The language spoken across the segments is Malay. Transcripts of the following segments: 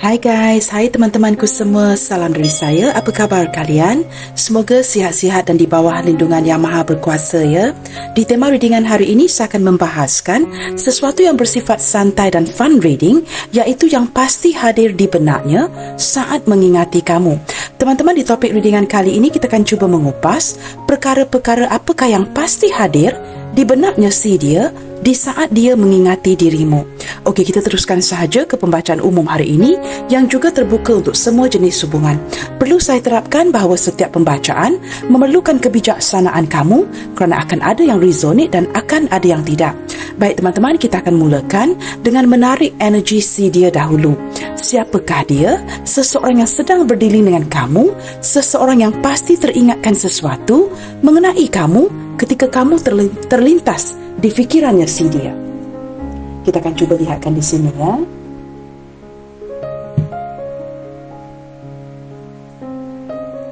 Hai guys, hai teman-temanku semua, salam dari saya. Apa khabar kalian? Semoga sihat-sihat dan di bawah lindungan Yang Maha Berkuasa ya. Di tema readingan hari ini saya akan membahaskan sesuatu yang bersifat santai dan fun reading, iaitu yang pasti hadir di benaknya saat mengingati kamu. Teman-teman, di topik readingan kali ini kita akan cuba mengupas perkara-perkara apakah yang pasti hadir di benaknya si dia di saat dia mengingati dirimu. Okey, kita teruskan sahaja ke pembacaan umum hari ini yang juga terbuka untuk semua jenis hubungan. Perlu saya terapkan bahawa setiap pembacaan memerlukan kebijaksanaan kamu kerana akan ada yang resonate dan akan ada yang tidak. Baik teman-teman, kita akan mulakan dengan menarik energi si dia dahulu. Siapakah dia? Seseorang yang sedang berdealing dengan kamu, seseorang yang pasti teringatkan sesuatu mengenai kamu ketika kamu terlintas di fikirannya si dia. Kita akan cuba lihatkan di sini ya.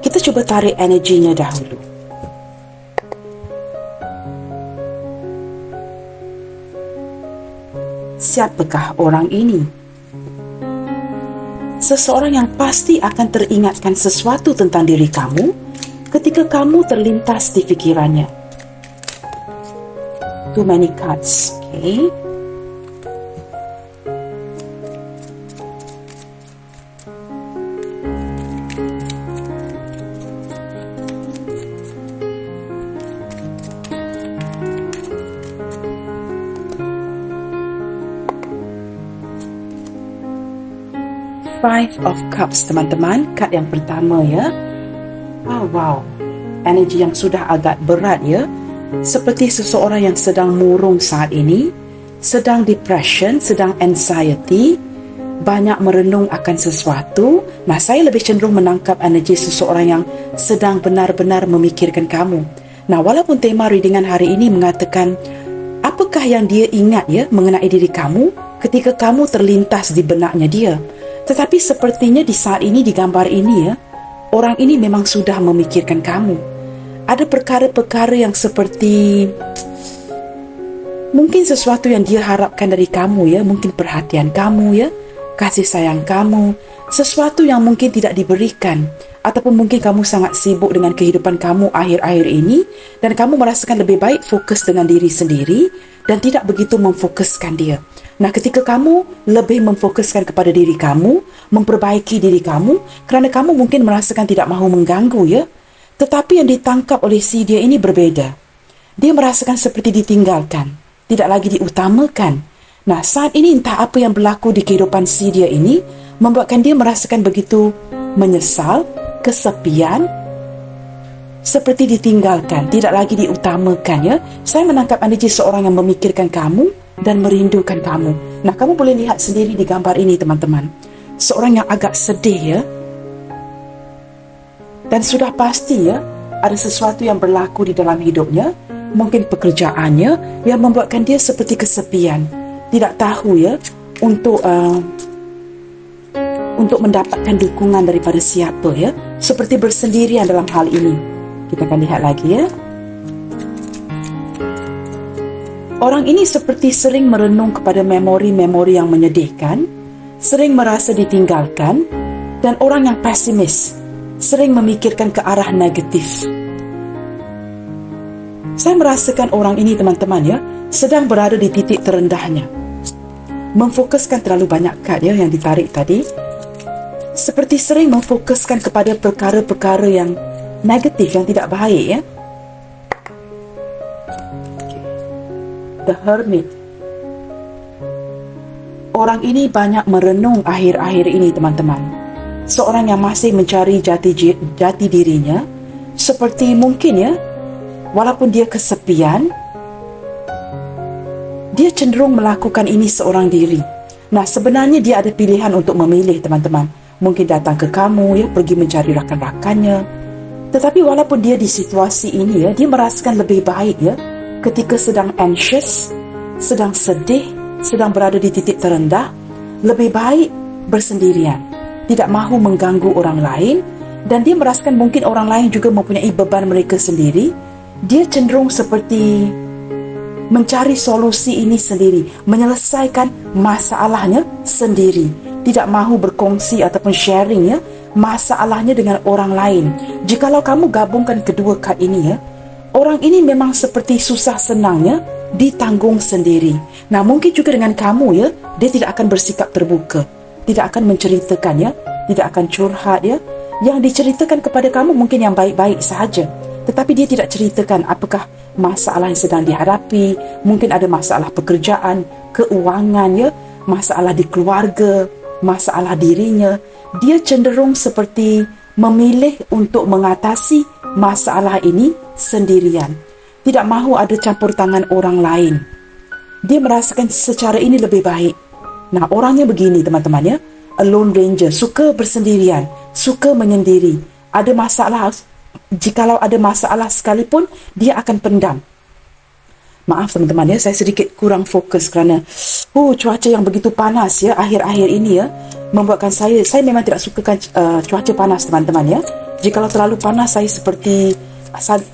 Kita cuba tarik energinya dahulu. Siapakah orang ini? Seseorang yang pasti akan teringatkan sesuatu tentang diri kamu ketika kamu terlintas di fikirannya. Too many cards, okay? Five of Cups, teman-teman. Kad yang pertama ya. Oh, wow. Energi yang sudah agak berat ya. Seperti seseorang yang sedang murung saat ini, sedang depression, sedang anxiety, banyak merenung akan sesuatu. Nah, saya lebih cenderung menangkap energi seseorang yang sedang benar-benar memikirkan kamu. Nah, walaupun tema readingan hari ini mengatakan apakah yang dia ingat ya mengenai diri kamu ketika kamu terlintas di benaknya dia, tetapi sepertinya di saat ini, di gambar ini ya, orang ini memang sudah memikirkan kamu. Ada perkara-perkara yang seperti mungkin sesuatu yang dia harapkan dari kamu ya, mungkin perhatian kamu ya, kasih sayang kamu, sesuatu yang mungkin tidak diberikan, ataupun mungkin kamu sangat sibuk dengan kehidupan kamu akhir-akhir ini dan kamu merasakan lebih baik fokus dengan diri sendiri dan tidak begitu memfokuskan dia. Nah, ketika kamu lebih memfokuskan kepada diri kamu, memperbaiki diri kamu, kerana kamu mungkin merasakan tidak mahu mengganggu ya, tetapi yang ditangkap oleh si dia ini berbeza. Dia merasakan seperti ditinggalkan, tidak lagi diutamakan. Nah, saat ini entah apa yang berlaku di kehidupan si dia ini membuatkan dia merasakan begitu menyesal, kesepian, seperti ditinggalkan, tidak lagi diutamakan ya. Saya menangkap energi seorang yang memikirkan kamu dan merindukan kamu. Nah, kamu boleh lihat sendiri di gambar ini teman-teman. Seorang yang agak sedih ya. Dan sudah pasti ya, ada sesuatu yang berlaku di dalam hidupnya, mungkin pekerjaannya yang membuatkan dia seperti kesepian. Tidak tahu ya untuk mendapatkan dukungan daripada siapa ya, seperti bersendirian dalam hal ini. Kita akan lihat lagi ya. Orang ini seperti sering merenung kepada memori-memori yang menyedihkan, sering merasa ditinggalkan, dan orang yang pesimis, sering memikirkan ke arah negatif. Saya merasakan orang ini teman-teman ya, sedang berada di titik terendahnya. Memfokuskan terlalu banyak kad ya yang ditarik tadi. Seperti sering memfokuskan kepada perkara-perkara yang negatif, yang tidak baik ya. The Hermit. Orang ini banyak merenung akhir-akhir ini teman-teman. Seorang yang masih mencari jati dirinya, seperti mungkin ya, walaupun dia kesepian, dia cenderung melakukan ini seorang diri. Nah, sebenarnya dia ada pilihan untuk memilih teman-teman. Mungkin datang ke kamu ya, pergi mencari rakan-rakannya. Tetapi walaupun dia di situasi ini ya, dia merasakan lebih baik ya, ketika sedang anxious, sedang sedih, sedang berada di titik terendah, lebih baik bersendirian, tidak mahu mengganggu orang lain, dan dia merasakan mungkin orang lain juga mempunyai beban mereka sendiri. Dia cenderung seperti mencari solusi ini sendiri, menyelesaikan masalahnya sendiri. tidak mahu berkongsi ataupun sharing ya masalahnya dengan orang lain. Jikalau kamu gabungkan kedua kad ini ya, orang ini memang seperti susah senangnya ditanggung sendiri. Nah, mungkin juga dengan kamu ya, dia tidak akan bersikap terbuka, tidak akan menceritakan ya, tidak akan curhat ya. Yang diceritakan kepada kamu mungkin yang baik-baik sahaja, tetapi dia tidak ceritakan apakah masalah yang sedang dihadapi. Mungkin ada masalah pekerjaan, keuangan ya, masalah di keluarga, masalah dirinya. Dia cenderung seperti memilih untuk mengatasi masalah ini sendirian. Tidak mahu ada campur tangan orang lain. Dia merasakan secara ini lebih baik. Nah, orangnya begini teman-teman ya, a lone ranger, suka bersendirian, suka menyendiri. Ada masalah, jikalau ada masalah sekalipun, dia akan pendam. Maaf teman-teman ya, saya sedikit kurang fokus kerana cuaca yang begitu panas ya akhir-akhir ini ya, membuatkan saya memang tidak sukakan cuaca panas teman-teman ya. Jikalau terlalu panas, saya seperti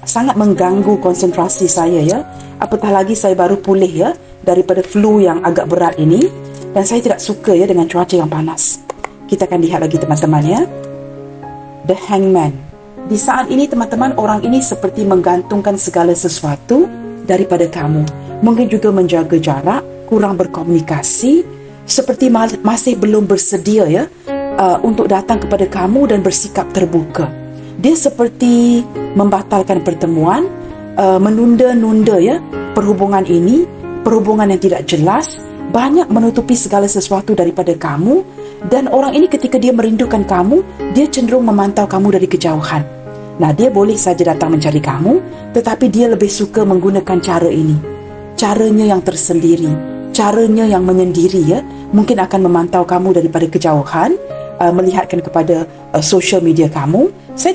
sangat mengganggu konsentrasi saya ya. Apatah lagi saya baru pulih ya daripada flu yang agak berat ini, dan saya tidak suka ya dengan cuaca yang panas. Kita akan lihat lagi teman-teman ya. The Hangman. Di saat ini teman-teman, orang ini seperti menggantungkan segala sesuatu daripada kamu. Mungkin juga menjaga jarak, kurang berkomunikasi, seperti masih belum bersedia ya untuk datang kepada kamu dan bersikap terbuka. Dia seperti membatalkan pertemuan, menunda-nunda ya perhubungan ini, perhubungan yang tidak jelas, banyak menutupi segala sesuatu daripada kamu. Dan orang ini ketika dia merindukan kamu, dia cenderung memantau kamu dari kejauhan. Nah, dia boleh saja datang mencari kamu, tetapi dia lebih suka menggunakan cara ini. Caranya yang tersendiri, caranya yang menyendiri ya. Mungkin akan memantau kamu daripada kejauhan, melihatkan kepada social media kamu. Saya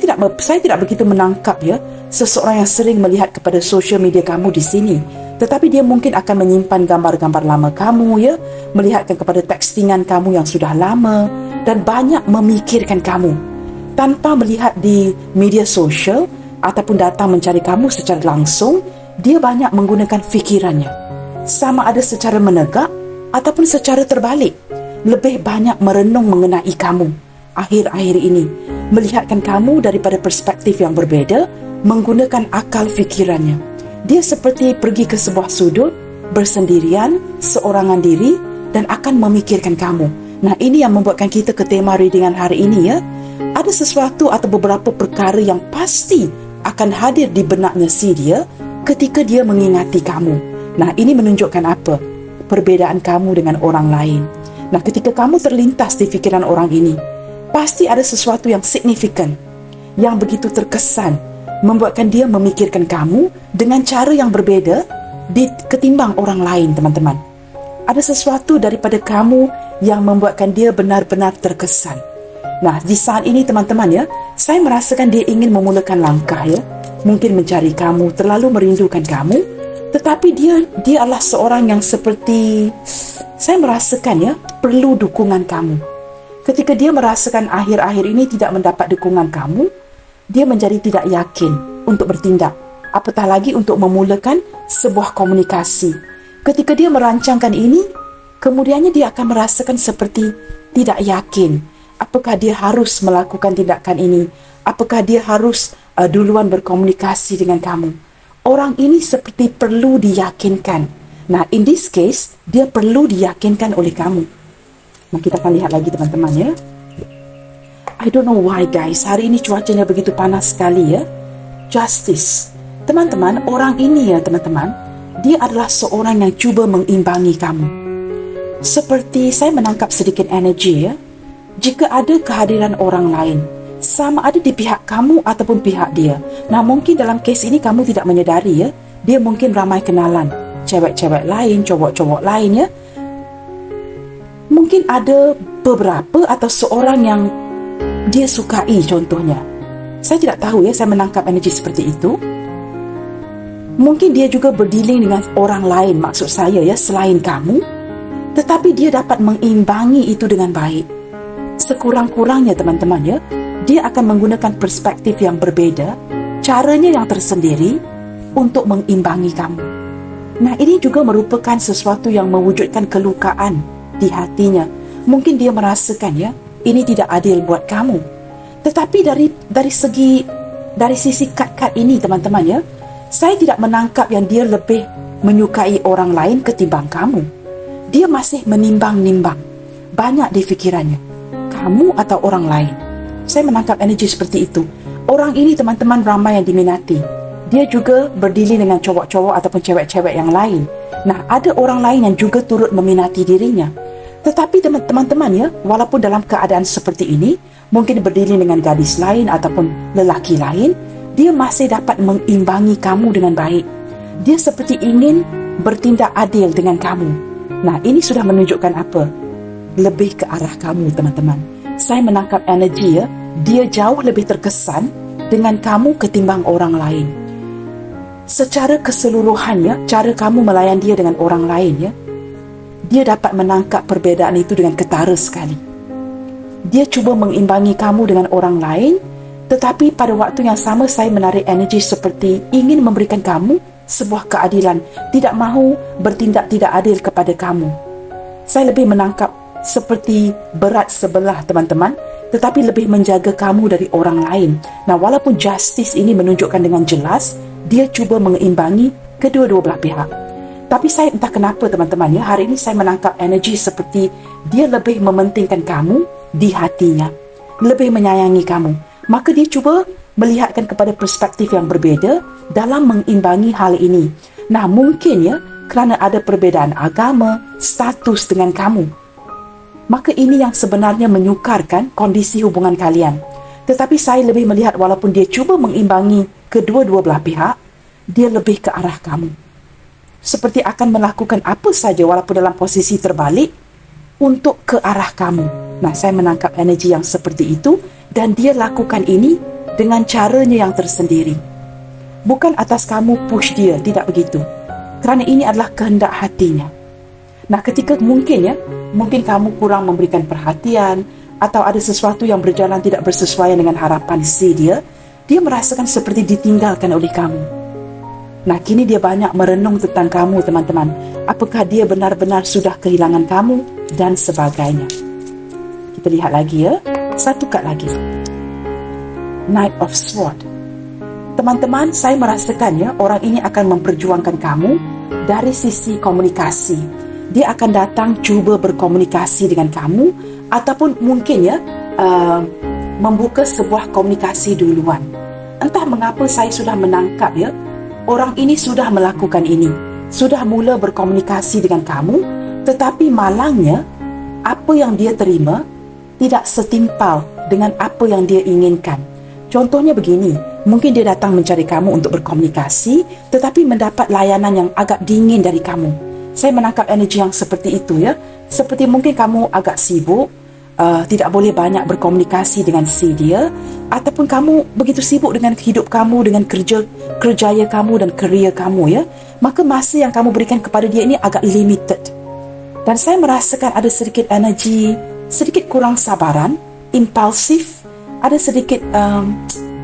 tidak begitu menangkap ya seseorang yang sering melihat kepada social media kamu di sini. Tetapi dia mungkin akan menyimpan gambar-gambar lama kamu ya, melihatkan kepada textingan kamu yang sudah lama, dan banyak memikirkan kamu tanpa melihat di media sosial ataupun datang mencari kamu secara langsung. Dia banyak menggunakan fikirannya, sama ada secara menegak ataupun secara terbalik. Lebih banyak merenung mengenai kamu akhir-akhir ini, melihatkan kamu daripada perspektif yang berbeza, menggunakan akal fikirannya. Dia seperti pergi ke sebuah sudut, bersendirian, seorangan diri, dan akan memikirkan kamu. Nah, ini yang membuatkan kita ke tema readingan hari ini ya. Ada sesuatu atau beberapa perkara yang pasti akan hadir di benaknya si dia ketika dia mengingati kamu. Nah, ini menunjukkan apa? Perbezaan kamu dengan orang lain. Nah, ketika kamu terlintas di fikiran orang ini, pasti ada sesuatu yang signifikan, yang begitu terkesan, membuatkan dia memikirkan kamu dengan cara yang berbeza ketimbang orang lain, teman-teman. Ada sesuatu daripada kamu yang membuatkan dia benar-benar terkesan. Nah, di saat ini teman-teman ya, saya merasakan dia ingin memulakan langkah ya, mungkin mencari kamu, terlalu merindukan kamu, tetapi dia adalah seorang yang seperti, saya merasakan ya, perlu dukungan kamu. Ketika dia merasakan akhir-akhir ini tidak mendapat dukungan kamu, dia menjadi tidak yakin untuk bertindak, apatah lagi untuk memulakan sebuah komunikasi. Ketika dia merancangkan ini, kemudiannya dia akan merasakan seperti tidak yakin. Apakah dia harus melakukan tindakan ini? Apakah dia harus duluan berkomunikasi dengan kamu? Orang ini seperti perlu diyakinkan. Nah, in this case, dia perlu diyakinkan oleh kamu. Nah, kita akan lihat lagi teman-teman ya. I don't know why guys, hari ini cuacanya begitu panas sekali ya. Justice. Teman-teman, orang ini ya teman-teman, dia adalah seorang yang cuba mengimbangi kamu. Seperti saya menangkap sedikit energi ya. Jika ada kehadiran orang lain, sama ada di pihak kamu ataupun pihak dia. Nah, mungkin dalam kes ini kamu tidak menyedari ya, dia mungkin ramai kenalan, cewek-cewek lain, cowok-cowok lain ya. Mungkin ada beberapa atau seorang yang dia sukai contohnya. Saya tidak tahu ya, saya menangkap energi seperti itu. Mungkin dia juga berdealing dengan orang lain, maksud saya ya, selain kamu. Tetapi dia dapat mengimbangi itu dengan baik. Sekurang-kurangnya teman-teman ya, dia akan menggunakan perspektif yang berbeza, caranya yang tersendiri untuk mengimbangi kamu. Nah, ini juga merupakan sesuatu yang mewujudkan kelukaan di hatinya, Mungkin dia merasakan ini tidak adil buat kamu. Tetapi dari sisi kad-kad ini teman-teman saya tidak menangkap yang dia lebih menyukai orang lain ketimbang kamu. Dia masih menimbang-nimbang. Banyak di fikirannya, kamu atau orang lain. Saya menangkap energi seperti itu. Orang ini teman-teman ramai yang diminati. Dia juga berdili dengan cowok-cowok ataupun cewek-cewek yang lain. Nah, ada orang lain yang juga turut meminati dirinya. Tetapi teman-teman walaupun dalam keadaan seperti ini, mungkin berdili dengan gadis lain ataupun lelaki lain, dia masih dapat mengimbangi kamu dengan baik. Dia seperti ingin bertindak adil dengan kamu. Nah, ini sudah menunjukkan apa? Lebih ke arah kamu, teman-teman. Saya menangkap energi dia jauh lebih terkesan dengan kamu ketimbang orang lain. Secara keseluruhannya, cara kamu melayan dia dengan orang lain dia dapat menangkap perbezaan itu dengan ketara sekali. Dia cuba mengimbangi kamu dengan orang lain, tetapi pada waktu yang sama saya menarik energi seperti ingin memberikan kamu sebuah keadilan, tidak mahu bertindak tidak adil kepada kamu. Saya lebih menangkap seperti berat sebelah teman-teman, tetapi lebih menjaga kamu dari orang lain. Nah, walaupun justice ini menunjukkan dengan jelas, dia cuba mengimbangi kedua-dua belah pihak. Tapi saya entah kenapa teman-teman hari ini saya menangkap energi seperti dia lebih mementingkan kamu di hatinya, lebih menyayangi kamu. Maka dia cuba melihatkan kepada perspektif yang berbeza dalam mengimbangi hal ini. Nah, mungkin kerana ada perbezaan agama, status dengan kamu. Maka ini yang sebenarnya menyukarkan kondisi hubungan kalian. Tetapi saya lebih melihat walaupun dia cuba mengimbangi kedua-dua belah pihak, dia lebih ke arah kamu. Seperti akan melakukan apa saja walaupun dalam posisi terbalik untuk ke arah kamu. Nah, saya menangkap energi yang seperti itu dan dia lakukan ini dengan caranya yang tersendiri. Bukan atas kamu push dia, tidak begitu. Kerana ini adalah kehendak hatinya. Nah, ketika mungkin kamu kurang memberikan perhatian atau ada sesuatu yang berjalan tidak bersesuaian dengan harapan dia merasakan seperti ditinggalkan oleh kamu. Nah, kini dia banyak merenung tentang kamu, teman-teman. Apakah dia benar-benar sudah kehilangan kamu dan sebagainya. Kita lihat lagi satu kad lagi. Knight of Sword. Teman-teman, saya merasakan orang ini akan memperjuangkan kamu dari sisi komunikasi. Dia akan datang cuba berkomunikasi dengan kamu ataupun mungkin membuka sebuah komunikasi duluan. Entah mengapa saya sudah menangkap orang ini sudah melakukan ini, sudah mula berkomunikasi dengan kamu, tetapi malangnya apa yang dia terima tidak setimpal dengan apa yang dia inginkan. Contohnya begini, mungkin dia datang mencari kamu untuk berkomunikasi tetapi mendapat layanan yang agak dingin dari kamu. Saya menangkap energi yang seperti itu Seperti mungkin kamu agak sibuk, tidak boleh banyak berkomunikasi dengan dia, ataupun kamu begitu sibuk dengan hidup kamu, dengan kerjaya kamu dan kerja kamu maka masa yang kamu berikan kepada dia ini agak limited. Dan saya merasakan ada sedikit energi, sedikit kurang sabaran, impulsif, ada sedikit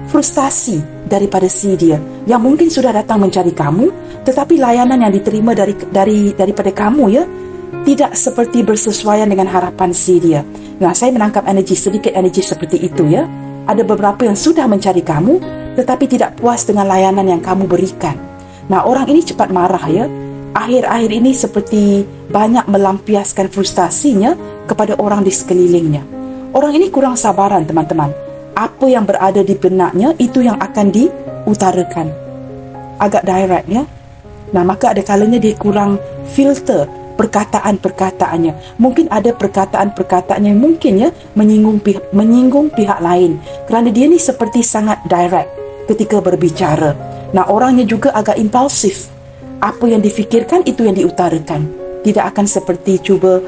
frustasi daripada dia yang mungkin sudah datang mencari kamu, tetapi layanan yang diterima daripada kamu tidak seperti bersesuaian dengan harapan dia. Nah, saya menangkap sedikit energi seperti itu Ada beberapa yang sudah mencari kamu tetapi tidak puas dengan layanan yang kamu berikan. Nah, orang ini cepat marah Akhir-akhir ini seperti banyak melampiaskan frustasinya kepada orang di sekelilingnya. Orang ini kurang sabaran, teman-teman. Apa yang berada di benaknya itu yang akan diutarakan. Agak direct Nah, maka ada kalanya dia kurang filter perkataan-perkataannya. Mungkin ada perkataan-perkataan yang mungkin menyinggung pihak lain. Kerana dia ni seperti sangat direct ketika berbicara. Nah, orangnya juga agak impulsif. Apa yang difikirkan itu yang diutarakan. Tidak akan seperti cuba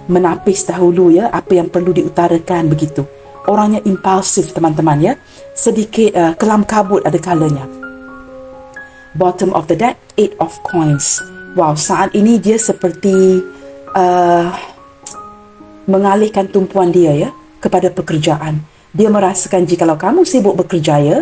menapis dahulu apa yang perlu diutarakan begitu. Orangnya impulsif, teman-teman Sedikit kelam kabut ada kalanya. Bottom of the deck, 8 of coins. Wow, saat ini dia seperti mengalihkan tumpuan dia kepada pekerjaan. Dia merasakan jikalau kamu sibuk bekerja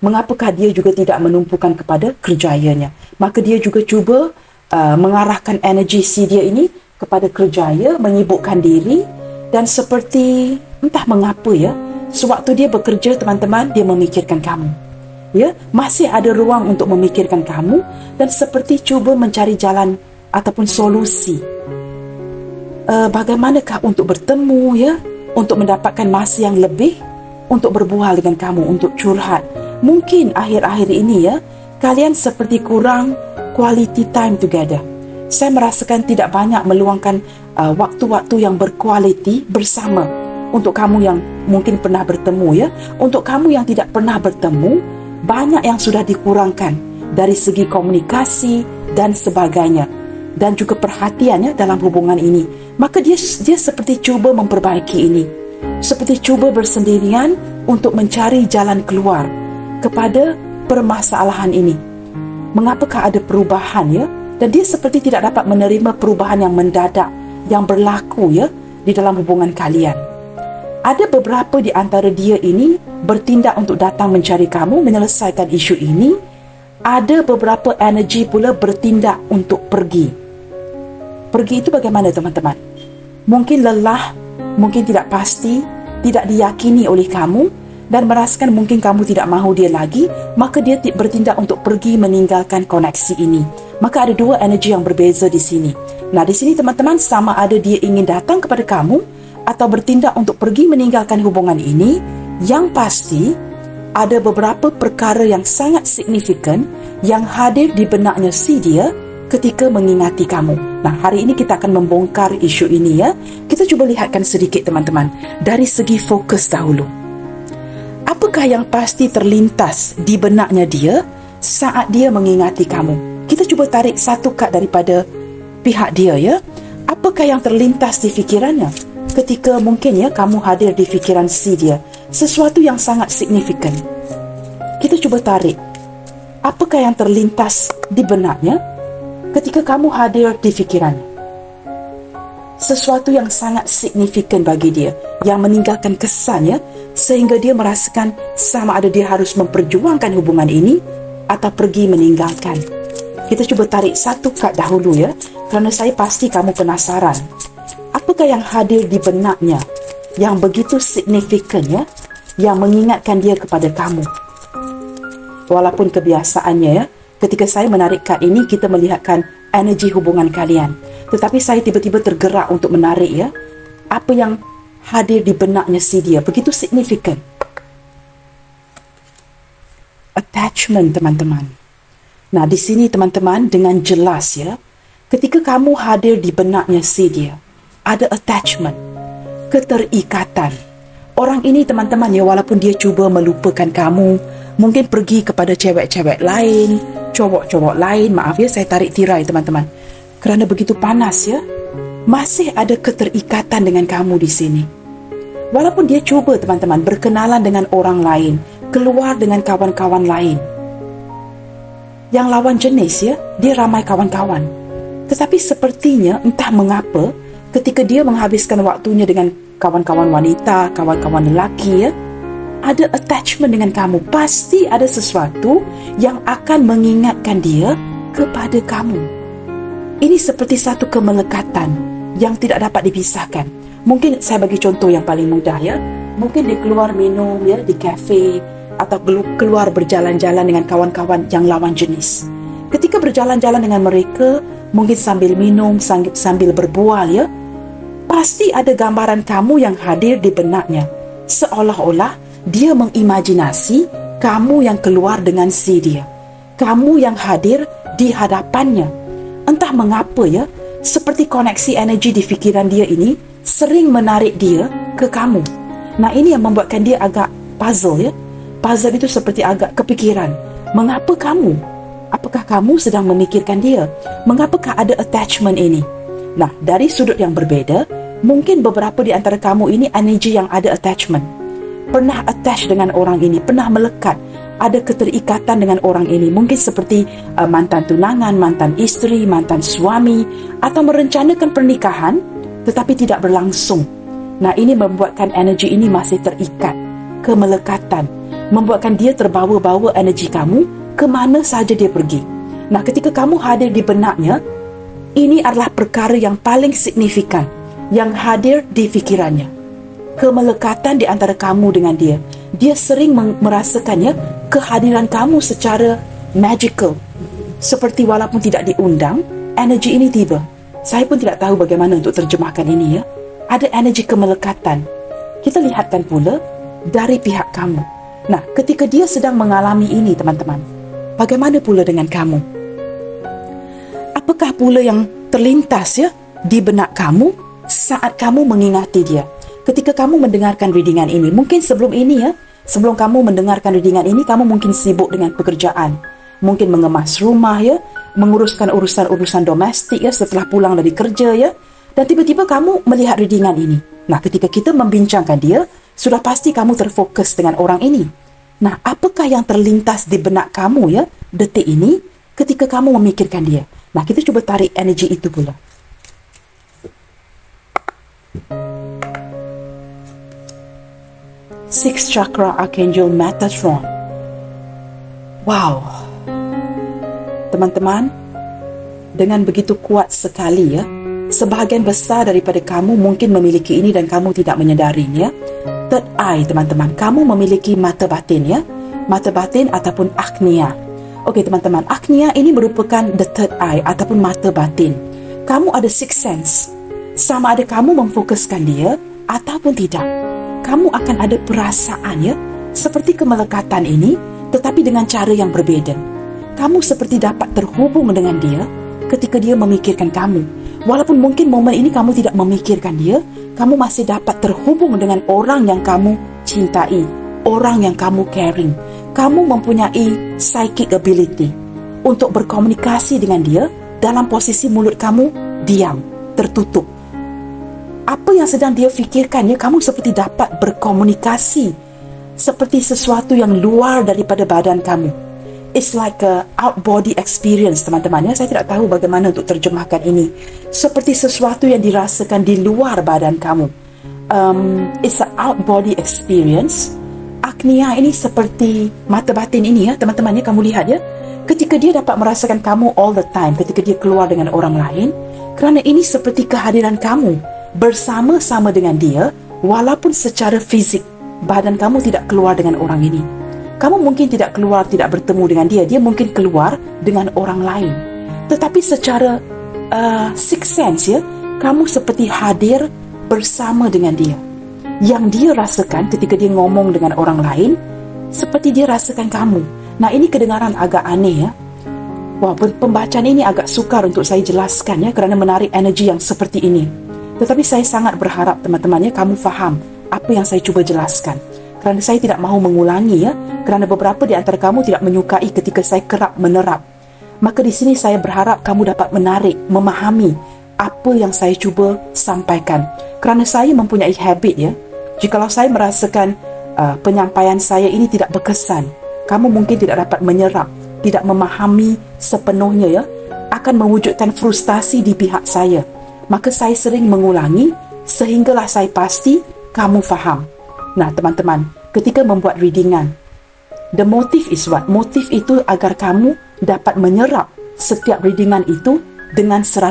mengapakah dia juga tidak menumpukan kepada kerjanya. Maka dia juga cuba mengarahkan energi dia ini kepada kerjaya, menyibukkan diri, dan seperti entah mengapa ya, sewaktu dia bekerja teman-teman, dia memikirkan kamu. Ya, masih ada ruang untuk memikirkan kamu dan seperti cuba mencari jalan ataupun solusi. Bagaimanakah untuk bertemu ya, untuk mendapatkan masa yang lebih untuk berbual dengan kamu, untuk curhat. Mungkin akhir-akhir ini ya, kalian seperti kurang quality time together. Saya merasakan tidak banyak meluangkan waktu-waktu yang berkualiti bersama. Untuk kamu yang mungkin pernah bertemu ya, untuk kamu yang tidak pernah bertemu, banyak yang sudah dikurangkan dari segi komunikasi dan sebagainya, dan juga perhatian ya dalam hubungan ini. Maka dia seperti cuba memperbaiki ini, seperti cuba bersendirian untuk mencari jalan keluar kepada permasalahan ini. Mengapakah ada perubahan ya? Dan dia seperti tidak dapat menerima perubahan yang mendadak yang berlaku ya di dalam hubungan kalian. Ada beberapa di antara dia ini bertindak untuk datang mencari kamu, menyelesaikan isu ini. Ada beberapa energi pula bertindak untuk pergi. Pergi itu bagaimana teman-teman? Mungkin lelah, mungkin tidak pasti, tidak diyakini oleh kamu, dan merasakan mungkin kamu tidak mahu dia lagi, maka dia bertindak untuk pergi meninggalkan koneksi ini. Maka ada dua energi yang berbeza di sini. Nah, di sini teman-teman, sama ada dia ingin datang kepada kamu atau bertindak untuk pergi meninggalkan hubungan ini. Yang pasti ada beberapa perkara yang sangat signifikan yang hadir di benaknya si dia ketika mengingati kamu. Nah, hari ini kita akan membongkar isu ini ya. Kita cuba lihatkan sedikit teman-teman dari segi fokus dahulu. Apakah yang pasti terlintas di benaknya dia saat dia mengingati kamu? Kita cuba tarik satu kad daripada pihak dia ya. Apakah yang terlintas di fikirannya ketika mungkin ya kamu hadir di fikiran si dia? Sesuatu yang sangat signifikan. Kita cuba tarik. Apakah yang terlintas di benaknya ketika kamu hadir di fikirannya? Sesuatu yang sangat signifikan bagi dia, yang meninggalkan kesan ya, sehingga dia merasakan sama ada dia harus memperjuangkan hubungan ini atau pergi meninggalkan. Kita cuba tarik satu kad dahulu ya, kerana saya pasti kamu penasaran. Apakah yang hadir di benaknya yang begitu signifikan ya, yang mengingatkan dia kepada kamu? Walaupun kebiasaannya ya, ketika saya menarik kad ini, kita melihatkan energi hubungan kalian. Tetapi saya tiba-tiba tergerak untuk menarik ya, apa yang hadir di benaknya si dia, begitu signifikan. Attachment teman-teman. Nah, di sini teman-teman dengan jelas ya, ketika kamu hadir di benaknya si dia, ada attachment, keterikatan. Orang ini teman-teman ya, walaupun dia cuba melupakan kamu, mungkin pergi kepada cewek-cewek lain, cowok-cowok lain, maaf ya saya tarik tirai teman-teman, kerana begitu panas ya, masih ada keterikatan dengan kamu di sini. Walaupun dia cuba teman-teman berkenalan dengan orang lain, keluar dengan kawan-kawan lain, yang lawan jenis ya, dia ramai kawan-kawan. Tetapi sepertinya entah mengapa ketika dia menghabiskan waktunya dengan kawan-kawan wanita, kawan-kawan lelaki ya, ada attachment dengan kamu. Pasti ada sesuatu yang akan mengingatkan dia kepada kamu. Ini seperti satu kemelekatan yang tidak dapat dipisahkan. Mungkin saya bagi contoh yang paling mudah ya. Mungkin dia keluar minum ya di kafe, atau keluar berjalan-jalan dengan kawan-kawan yang lawan jenis. Ketika berjalan-jalan dengan mereka, mungkin sambil minum, sambil berbual ya, pasti ada gambaran kamu yang hadir di benaknya. Seolah-olah dia mengimajinasi kamu yang keluar dengan si dia, kamu yang hadir di hadapannya. Entah mengapa ya, seperti koneksi energi di fikiran dia ini sering menarik dia ke kamu. Nah, ini yang membuatkan dia agak puzzle ya. Puzzle itu seperti agak kepikiran. Mengapa kamu? Apakah kamu sedang memikirkan dia? Mengapakah ada attachment ini? Nah, dari sudut yang berbeda, mungkin beberapa di antara kamu ini energi yang ada attachment. Pernah attach dengan orang ini, pernah melekat, ada keterikatan dengan orang ini. Mungkin seperti mantan tunangan, mantan isteri, mantan suami, atau merencanakan pernikahan tetapi tidak berlangsung. Nah, ini membuatkan energi ini masih terikat, kemelekatan, membuatkan dia terbawa-bawa energi kamu ke mana sahaja dia pergi. Nah, ketika kamu hadir di benaknya, Ini adalah perkara yang paling signifikan yang hadir di fikirannya. Kemelekatan di antara kamu dengan dia. Dia sering merasakannya kehadiran kamu secara magical. Seperti walaupun tidak diundang, energi ini tiba. Saya pun tidak tahu bagaimana untuk terjemahkan ini ya. Ada energi kemelekatan. Kita lihatkan pula dari pihak kamu. Nah, ketika dia sedang mengalami ini teman-teman, bagaimana pula dengan kamu? Apakah pula yang terlintas ya di benak kamu saat kamu mengingati dia? Ketika kamu mendengarkan readingan ini, mungkin sebelum ini ya, sebelum kamu mendengarkan readingan ini, kamu mungkin sibuk dengan pekerjaan. Mungkin mengemas rumah ya, menguruskan urusan-urusan domestik ya setelah pulang dari kerja ya. Dan tiba-tiba kamu melihat readingan ini. Nah, ketika kita membincangkan dia, sudah pasti kamu terfokus dengan orang ini. Nah, apakah yang terlintas di benak kamu ya detik ini ketika kamu memikirkan dia? Nah, kita cuba tarik energi itu pula. Six Chakra Archangel Metatron. Wow. Teman-teman, dengan begitu kuat sekali ya, sebahagian besar daripada kamu mungkin memiliki ini dan kamu tidak menyedarinya. Third eye, teman-teman. Kamu memiliki mata batin ya. Mata batin ataupun agnya. Okey teman-teman, agnya ini merupakan the third eye ataupun mata batin. Kamu ada sixth sense. Sama ada kamu memfokuskan dia ataupun tidak. Kamu akan ada perasaan ya, seperti kemelekatan ini, tetapi dengan cara yang berbeza. Kamu seperti dapat terhubung dengan dia ketika dia memikirkan kamu. Walaupun mungkin momen ini kamu tidak memikirkan dia, kamu masih dapat terhubung dengan orang yang kamu cintai, orang yang kamu caring. Kamu mempunyai psychic ability untuk berkomunikasi dengan dia dalam posisi mulut kamu diam, tertutup. Apa yang sedang dia fikirkan, ya, kamu seperti dapat berkomunikasi seperti sesuatu yang luar daripada badan kamu. It's like a out body experience, teman-teman. Ya, saya tidak tahu bagaimana untuk terjemahkan ini. Seperti sesuatu yang dirasakan di luar badan kamu. It's a out body experience. Agnia ini seperti mata batin ini ya, teman-teman, ya, kamu lihat ya. Ketika dia dapat merasakan kamu all the time, ketika dia keluar dengan orang lain, kerana ini seperti kehadiran kamu bersama-sama dengan dia, walaupun secara fizik badan kamu tidak keluar dengan orang ini. Kamu mungkin tidak keluar, tidak bertemu dengan dia. Dia mungkin keluar dengan orang lain. Tetapi secara sixth sense ya, kamu seperti hadir bersama dengan dia. Yang dia rasakan ketika dia ngomong dengan orang lain, seperti dia rasakan kamu. Nah, ini kedengaran agak aneh ya. Wah, pembacaan ini agak sukar untuk saya jelaskan ya, kerana menarik energi yang seperti ini. Tetapi saya sangat berharap teman-teman ya, kamu faham apa yang saya cuba jelaskan. Kerana saya tidak mahu mengulangi ya, kerana beberapa di antara kamu tidak menyukai ketika saya kerap menerap. Maka di sini saya berharap kamu dapat menarik, memahami apa yang saya cuba sampaikan. Kerana saya mempunyai habit ya, jikalau saya merasakan penyampaian saya ini tidak berkesan, kamu mungkin tidak dapat menyerap, tidak memahami sepenuhnya ya, akan mewujudkan frustasi di pihak saya. Maka saya sering mengulangi sehinggalah saya pasti kamu faham. Nah teman-teman, ketika membuat readingan, the motive is what? Motif itu agar kamu dapat menyerap setiap readingan itu dengan 100%.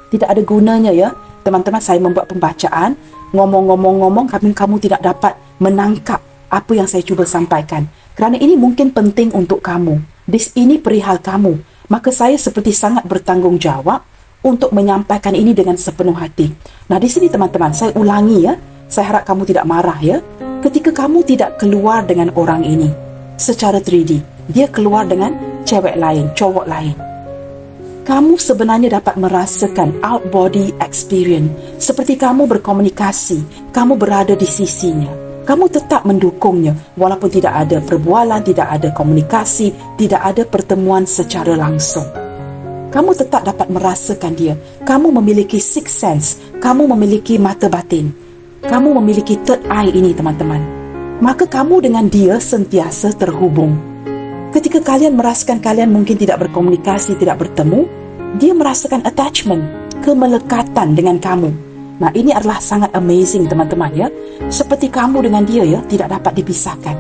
Tidak ada gunanya ya, teman-teman, saya membuat pembacaan, ngomong-ngomong, kamu tidak dapat menangkap apa yang saya cuba sampaikan. Kerana ini mungkin penting untuk kamu. Ini perihal kamu. Maka saya seperti sangat bertanggungjawab untuk menyampaikan ini dengan sepenuh hati. Nah, di sini teman-teman, saya ulangi ya. Saya harap kamu tidak marah ya. Ketika kamu tidak keluar dengan orang ini secara 3D, dia keluar dengan cewek lain, cowok lain, kamu sebenarnya dapat merasakan out body experience. Seperti kamu berkomunikasi, kamu berada di sisinya, kamu tetap mendukungnya walaupun tidak ada perbualan, tidak ada komunikasi, tidak ada pertemuan secara langsung. Kamu tetap dapat merasakan dia. Kamu memiliki sixth sense, kamu memiliki mata batin, kamu memiliki third eye ini teman-teman. Maka kamu dengan dia sentiasa terhubung. Ketika kalian merasakan kalian mungkin tidak berkomunikasi, tidak bertemu, dia merasakan attachment, kemelekatan dengan kamu. Nah, ini adalah sangat amazing teman-teman ya. Seperti kamu dengan dia ya, tidak dapat dipisahkan.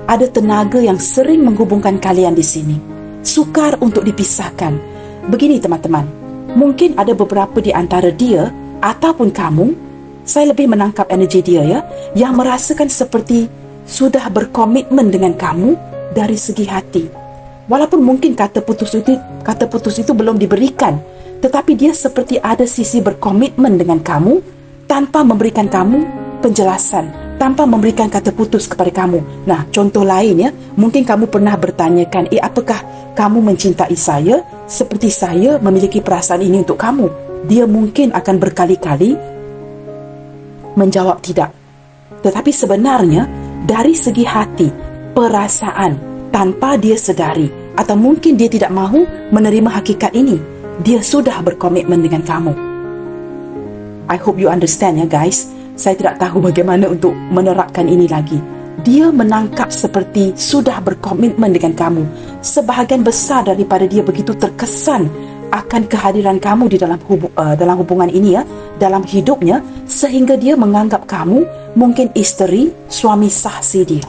Ada tenaga yang sering menghubungkan kalian di sini. Sukar untuk dipisahkan. Begini teman-teman, mungkin ada beberapa di antara dia ataupun kamu, saya lebih menangkap energi dia ya, yang merasakan seperti sudah berkomitmen dengan kamu dari segi hati. Walaupun mungkin kata putus itu belum diberikan, tetapi dia seperti ada sisi berkomitmen dengan kamu tanpa memberikan kamu penjelasan, tanpa memberikan kata putus kepada kamu. Nah, contoh lain ya, mungkin kamu pernah bertanyakan, apakah kamu mencintai saya seperti saya memiliki perasaan ini untuk kamu? Dia mungkin akan berkali-kali menjawab tidak. Tetapi sebenarnya dari segi hati, perasaan, tanpa dia sedari, atau mungkin dia tidak mahu menerima hakikat ini, dia sudah berkomitmen dengan kamu. I hope you understand ya guys. Saya tidak tahu bagaimana untuk menerapkan ini lagi. Dia menangkap seperti sudah berkomitmen dengan kamu. Sebahagian besar daripada dia begitu terkesan akan kehadiran kamu di dalam hubungan ini ya, dalam hidupnya, sehingga dia menganggap kamu mungkin isteri, suami sahsi dia.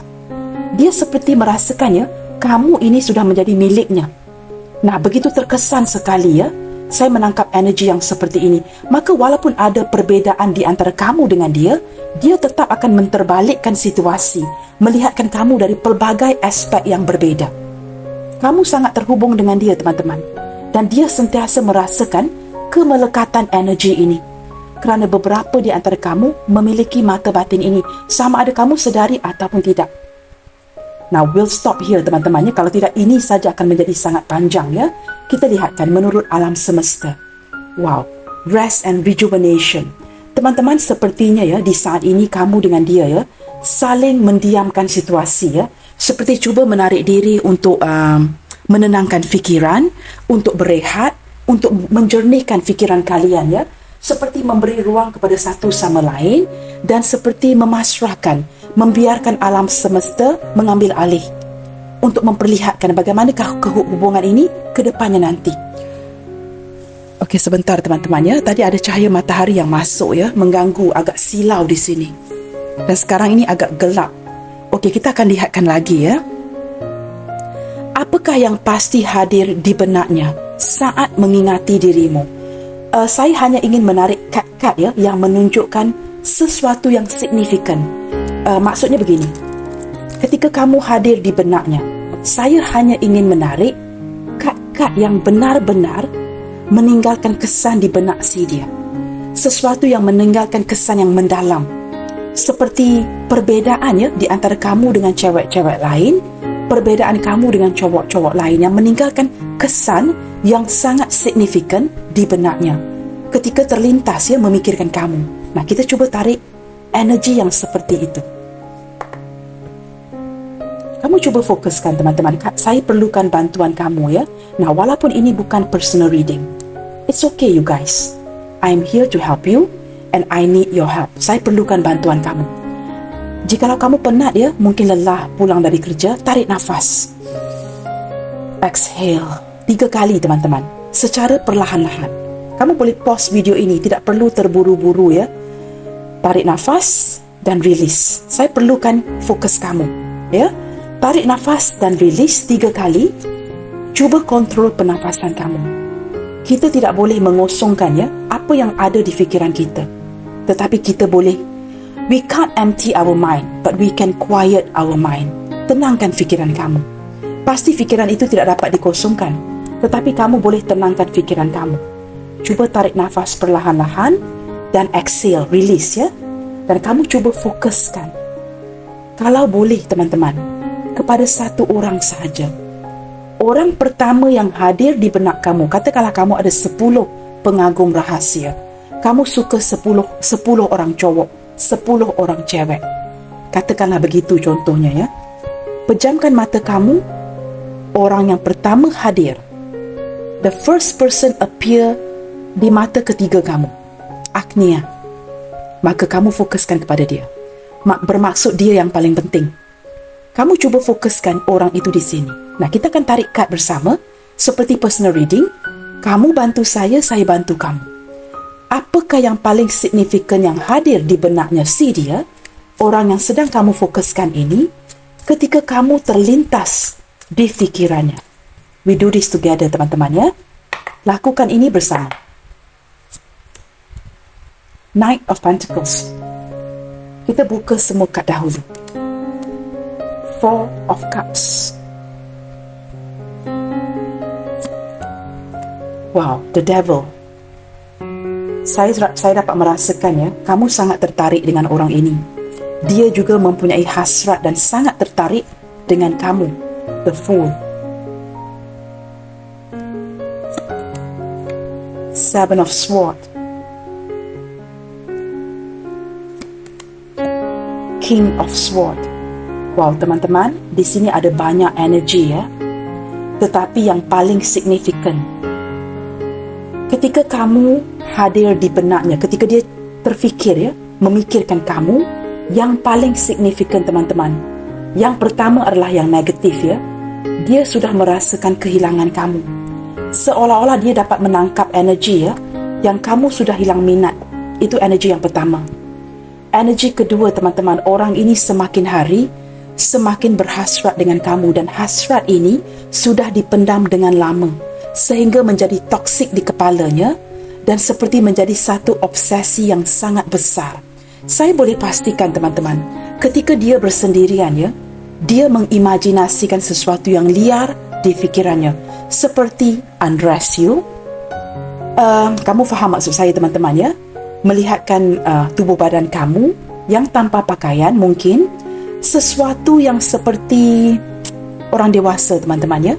Dia seperti merasakannya kamu ini sudah menjadi miliknya. Nah, begitu terkesan sekali ya, saya menangkap energi yang seperti ini. Maka walaupun ada perbezaan di antara kamu dengan dia, dia tetap akan menterbalikkan situasi, melihatkan kamu dari pelbagai aspek yang berbeza. Kamu sangat terhubung dengan dia teman-teman. Dan dia sentiasa merasakan kemelekatan energi ini. Kerana beberapa di antara kamu memiliki mata batin ini, sama ada kamu sedari ataupun tidak. Now, we'll stop here teman-teman. Kalau tidak, ini saja akan menjadi sangat panjang ya. Kita lihatkan menurut alam semesta. Wow, rest and rejuvenation. Teman-teman, sepertinya ya di saat ini kamu dengan dia ya saling mendiamkan situasi ya. Seperti cuba menarik diri untuk menenangkan fikiran, untuk berehat, untuk menjernihkan fikiran kalian ya, seperti memberi ruang kepada satu sama lain dan seperti memasrahkan, membiarkan alam semesta mengambil alih untuk memperlihatkan bagaimanakah hubungan ini ke depannya nanti. Okey, sebentar teman-teman ya, tadi ada cahaya matahari yang masuk ya, mengganggu, agak silau di sini. Dan sekarang ini agak gelap. Okey, kita akan lihatkan lagi ya. Apakah yang pasti hadir di benaknya saat mengingati dirimu? Saya hanya ingin menarik kad-kad ya, yang menunjukkan sesuatu yang signifikan. Maksudnya begini, ketika kamu hadir di benaknya, saya hanya ingin menarik kad-kad yang benar-benar meninggalkan kesan di benak si dia. Sesuatu yang meninggalkan kesan yang mendalam. Seperti perbezaan ya, di antara kamu dengan cewek-cewek lain, perbezaan kamu dengan cowok-cowok lain yang meninggalkan kesan yang sangat signifikan di benaknya ketika terlintas ya memikirkan kamu. Nah, kita cuba tarik energi yang seperti itu. Kamu cuba fokuskan teman-teman. Saya perlukan bantuan kamu ya. Nah, walaupun ini bukan personal reading, it's okay you guys. I'm here to help you and I need your help. Saya perlukan bantuan kamu. Jikalau kamu penat ya, mungkin lelah pulang dari kerja, tarik nafas. Exhale 3 kali teman-teman, secara perlahan-lahan. Kamu boleh pause video ini, tidak perlu terburu-buru ya. Tarik nafas dan release. Saya perlukan fokus kamu ya. Tarik nafas dan release 3 kali. Cuba kontrol pernafasan kamu. Kita tidak boleh mengosongkan ya apa yang ada di fikiran kita. Tetapi kita boleh, we can't empty our mind, but we can quiet our mind. Tenangkan fikiran kamu. Pasti fikiran itu tidak dapat dikosongkan, tetapi kamu boleh tenangkan fikiran kamu. Cuba tarik nafas perlahan-lahan dan exhale, release ya. Dan kamu cuba fokuskan. Kalau boleh teman-teman, kepada satu orang sahaja. Orang pertama yang hadir di benak kamu, katakanlah kamu ada 10 pengagum rahasia. Kamu suka 10 orang cowok, 10 orang cewek. Katakanlah begitu contohnya ya. Pejamkan mata kamu. Orang yang pertama hadir, the first person appear di mata ketiga kamu, Agnia. Maka kamu fokuskan kepada dia. Bermaksud dia yang paling penting. Kamu cuba fokuskan orang itu di sini. Nah, kita akan tarik kad bersama seperti personal reading. Kamu bantu saya bantu kamu. Apakah yang paling signifikan yang hadir di benaknya si dia, orang yang sedang kamu fokuskan ini, ketika kamu terlintas di fikirannya? We do this together teman-teman ya. Lakukan ini bersama. Knight of Pentacles. Kita buka semua kad dahulu. Four of Cups. Wow, the Devil. Saya dapat merasakan ya, kamu sangat tertarik dengan orang ini. Dia juga mempunyai hasrat dan sangat tertarik dengan kamu. The Fool. Seven of Swords. King of Swords. Wow, teman-teman, di sini ada banyak energi ya. Tetapi yang paling signifikan, ketika kamu hadir di benaknya, ketika dia terfikir ya, memikirkan kamu, yang paling signifikan teman-teman, yang pertama adalah yang negatif ya. Dia sudah merasakan kehilangan kamu. Seolah-olah dia dapat menangkap energi ya, yang kamu sudah hilang minat. Itu energi yang pertama. Energi kedua teman-teman, orang ini semakin hari semakin berhasrat dengan kamu, dan hasrat ini sudah dipendam dengan lama sehingga menjadi toksik di kepalanya dan seperti menjadi satu obsesi yang sangat besar. Saya boleh pastikan teman-teman, ketika dia bersendirian ya, dia mengimajinasikan sesuatu yang liar di fikirannya, seperti undress you. Kamu faham maksud saya teman-teman ya? Melihatkan tubuh badan kamu yang tanpa pakaian, mungkin sesuatu yang seperti orang dewasa teman-teman ya,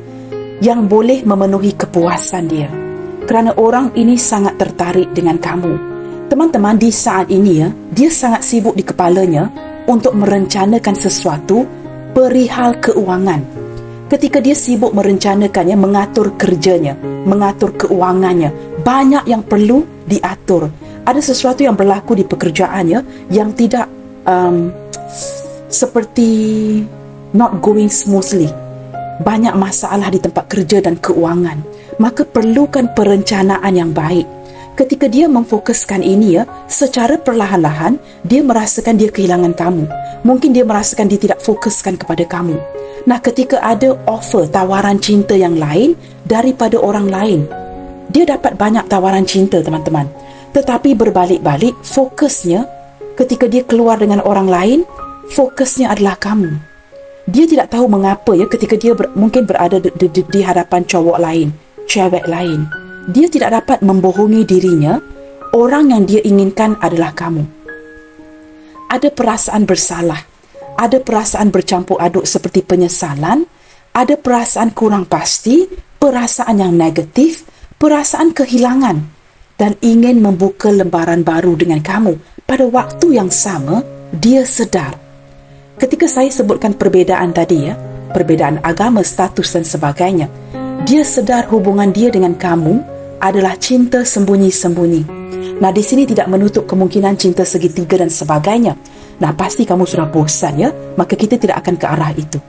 yang boleh memenuhi kepuasan dia, kerana orang ini sangat tertarik dengan kamu. Teman-teman, di saat ini ya, dia sangat sibuk di kepalanya untuk merencanakan sesuatu perihal keuangan. Ketika dia sibuk merencanakannya, mengatur kerjanya, mengatur keuangannya, banyak yang perlu diatur. Ada sesuatu yang berlaku di pekerjaannya yang tidak seperti not going smoothly. Banyak masalah di tempat kerja dan keuangan. Maka perlukan perencanaan yang baik. Ketika dia memfokuskan ini ya, secara perlahan-lahan dia merasakan dia kehilangan kamu. Mungkin dia merasakan dia tidak fokuskan kepada kamu. Nah, ketika ada offer, tawaran cinta yang lain daripada orang lain, dia dapat banyak tawaran cinta teman-teman. Tetapi berbalik-balik, fokusnya ketika dia keluar dengan orang lain, fokusnya adalah kamu. Dia tidak tahu mengapa ya, ketika dia mungkin berada di hadapan cowok lain, cewek lain, dia tidak dapat membohongi dirinya, orang yang dia inginkan adalah kamu. Ada perasaan bersalah, ada perasaan bercampur aduk seperti penyesalan, ada perasaan kurang pasti, perasaan yang negatif, perasaan kehilangan, dan ingin membuka lembaran baru dengan kamu. Pada waktu yang sama, dia sedar. Ketika saya sebutkan perbezaan tadi ya, perbezaan agama, status dan sebagainya, dia sedar hubungan dia dengan kamu adalah cinta sembunyi-sembunyi. Nah, di sini tidak menutup kemungkinan cinta segitiga dan sebagainya. Nah, pasti kamu sudah bosan ya, maka kita tidak akan ke arah itu.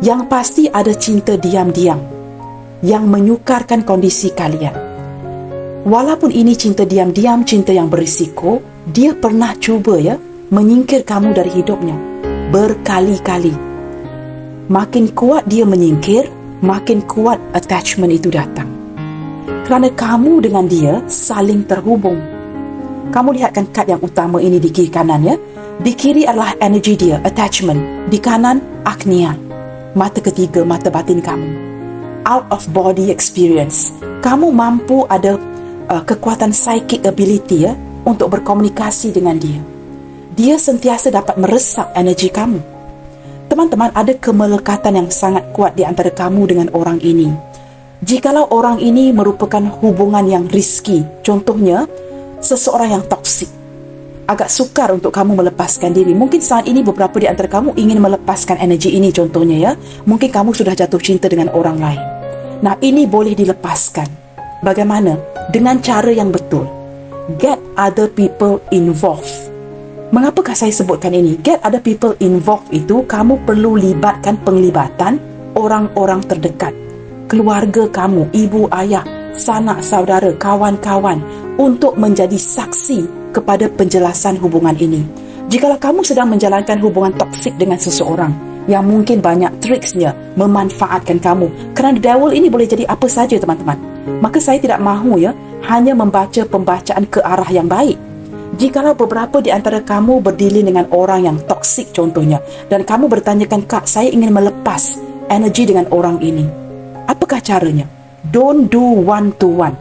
Yang pasti ada cinta diam-diam yang menyukarkan kondisi kalian. Walaupun ini cinta diam-diam, cinta yang berisiko, dia pernah cuba ya menyingkir kamu dari hidupnya berkali-kali. Makin kuat dia menyingkir, makin kuat attachment itu datang. Kerana kamu dengan dia saling terhubung. Kamu lihatkan kad yang utama ini di kiri kanan ya. Di kiri adalah energi dia, attachment. Di kanan, agnya, mata ketiga, mata batin kamu. Out of body experience. Kamu mampu ada kekuatan psychic ability ya, untuk berkomunikasi dengan dia. Dia sentiasa dapat meresap energi kamu. Teman-teman, ada kemelekatan yang sangat kuat di antara kamu dengan orang ini. Jikalau orang ini merupakan hubungan yang risky, contohnya seseorang yang toksik, agak sukar untuk kamu melepaskan diri. Mungkin saat ini beberapa di antara kamu ingin melepaskan energi ini, contohnya ya. Mungkin kamu sudah jatuh cinta dengan orang lain. Nah, ini boleh dilepaskan. Bagaimana? Dengan cara yang betul. Get other people involved. Mengapakah saya sebutkan ini? Get other people involved itu, kamu perlu libatkan penglibatan orang-orang terdekat. Keluarga kamu, ibu, ayah, sanak, saudara, kawan-kawan, untuk menjadi saksi kepada penjelasan hubungan ini. Jikalau kamu sedang menjalankan hubungan toksik dengan seseorang, yang mungkin banyak triksnya memanfaatkan kamu. Kerana devil ini boleh jadi apa saja, teman-teman. Maka saya tidak mahu hanya membaca pembacaan ke arah yang baik. Jikalau beberapa di antara kamu berdilin dengan orang yang toksik contohnya, dan kamu bertanyakan, Kak, saya ingin melepas energi dengan orang ini, apakah caranya? Don't do one to one.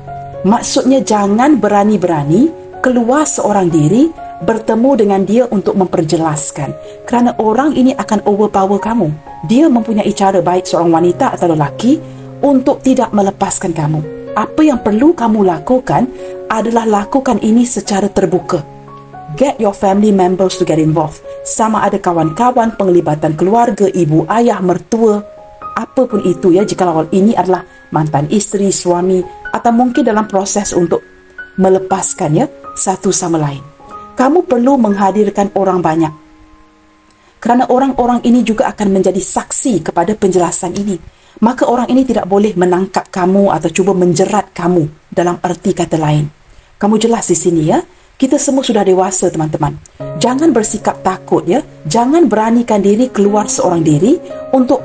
Maksudnya jangan berani-berani keluar seorang diri bertemu dengan dia untuk memperjelaskan, kerana orang ini akan overpower kamu. Dia mempunyai cara, baik seorang wanita atau lelaki, untuk tidak melepaskan kamu. Apa yang perlu kamu lakukan adalah lakukan ini secara terbuka. Get your family members to get involved. Sama ada kawan-kawan, penglibatan keluarga, ibu, ayah, mertua, apa pun itu jikalau ini adalah mantan isteri, suami, atau mungkin dalam proses untuk melepaskan satu sama lain. Kamu perlu menghadirkan orang banyak, kerana orang-orang ini juga akan menjadi saksi kepada penjelasan ini. Maka orang ini tidak boleh menangkap kamu atau cuba menjerat kamu dalam erti kata lain. Kamu jelas di sini kita semua sudah dewasa, teman-teman. Jangan bersikap takut Jangan beranikan diri keluar seorang diri untuk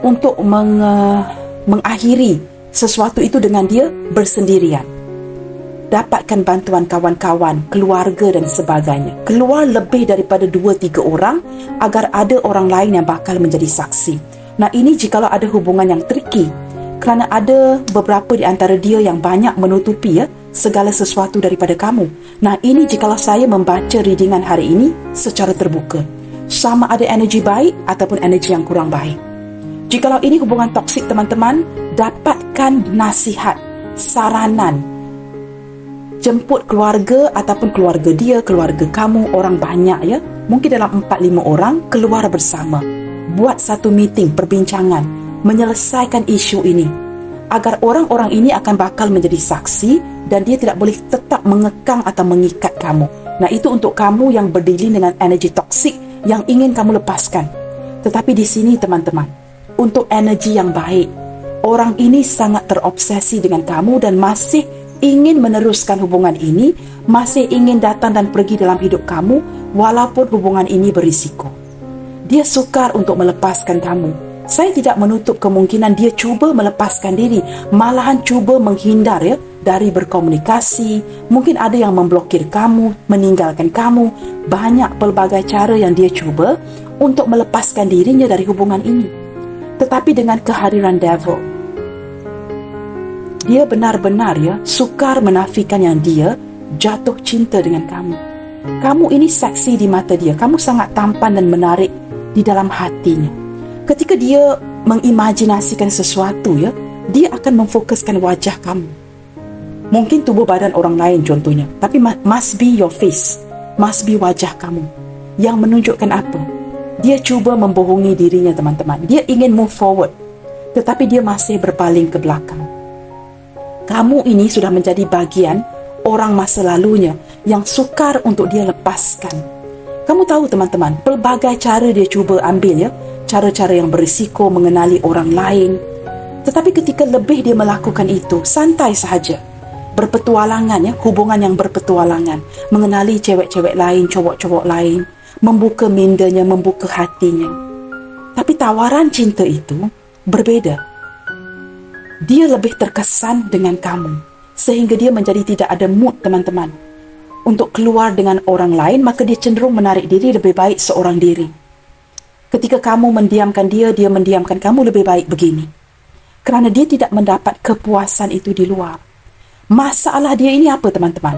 untuk mengakhiri sesuatu itu dengan dia bersendirian. Dapatkan bantuan kawan-kawan, keluarga dan sebagainya. Keluar lebih daripada 2-3 orang agar ada orang lain yang bakal menjadi saksi. Nah, ini jikalau ada hubungan yang tricky, kerana ada beberapa di antara dia yang banyak menutupi segala sesuatu daripada kamu. Nah, ini jikalau saya membaca readingan hari ini secara terbuka, sama ada energi baik ataupun energi yang kurang baik. Jikalau ini hubungan toksik, teman-teman, dapatkan nasihat, saranan. Jemput keluarga ataupun keluarga dia, keluarga kamu, orang banyak mungkin dalam 4-5 orang, keluar bersama. Buat satu meeting, perbincangan, menyelesaikan isu ini, agar orang-orang ini akan bakal menjadi saksi dan dia tidak boleh tetap mengekang atau mengikat kamu. Nah, itu untuk kamu yang berdiri dengan energi toksik yang ingin kamu lepaskan. Tetapi di sini, teman-teman, untuk energi yang baik, orang ini sangat terobsesi dengan kamu dan masih ingin meneruskan hubungan ini, masih ingin datang dan pergi dalam hidup kamu walaupun hubungan ini berisiko. Dia sukar untuk melepaskan kamu. Saya tidak menutup kemungkinan dia cuba melepaskan diri, malahan cuba menghindar dari berkomunikasi. Mungkin ada yang memblokir kamu, meninggalkan kamu. Banyak pelbagai cara yang dia cuba untuk melepaskan dirinya dari hubungan ini. Tetapi dengan kehadiran devil, dia benar-benar sukar menafikan yang dia jatuh cinta dengan kamu. Kamu ini seksi di mata dia. Kamu sangat tampan dan menarik di dalam hatinya. Ketika dia mengimajinasikan sesuatu dia akan memfokuskan wajah kamu. Mungkin tubuh badan orang lain contohnya, tapi must be your face, must be wajah kamu. Yang menunjukkan apa? Dia cuba membohongi dirinya, teman-teman. Dia ingin move forward, tetapi dia masih berpaling ke belakang. Kamu ini sudah menjadi bagian orang masa lalunya yang sukar untuk dia lepaskan. Kamu tahu, teman-teman, pelbagai cara dia cuba ambil cara-cara yang berisiko mengenali orang lain. Tetapi ketika lebih dia melakukan itu, santai sahaja, berpetualangan hubungan yang berpetualangan, mengenali cewek-cewek lain, cowok-cowok lain, membuka mindanya, membuka hatinya. Tapi tawaran cinta itu berbeda. Dia lebih terkesan dengan kamu, sehingga dia menjadi tidak ada mood, teman-teman, untuk keluar dengan orang lain. Maka dia cenderung menarik diri, lebih baik seorang diri. Ketika kamu mendiamkan dia, dia mendiamkan kamu, lebih baik begini. Kerana dia tidak mendapat kepuasan itu di luar. Masalah dia ini apa, teman-teman?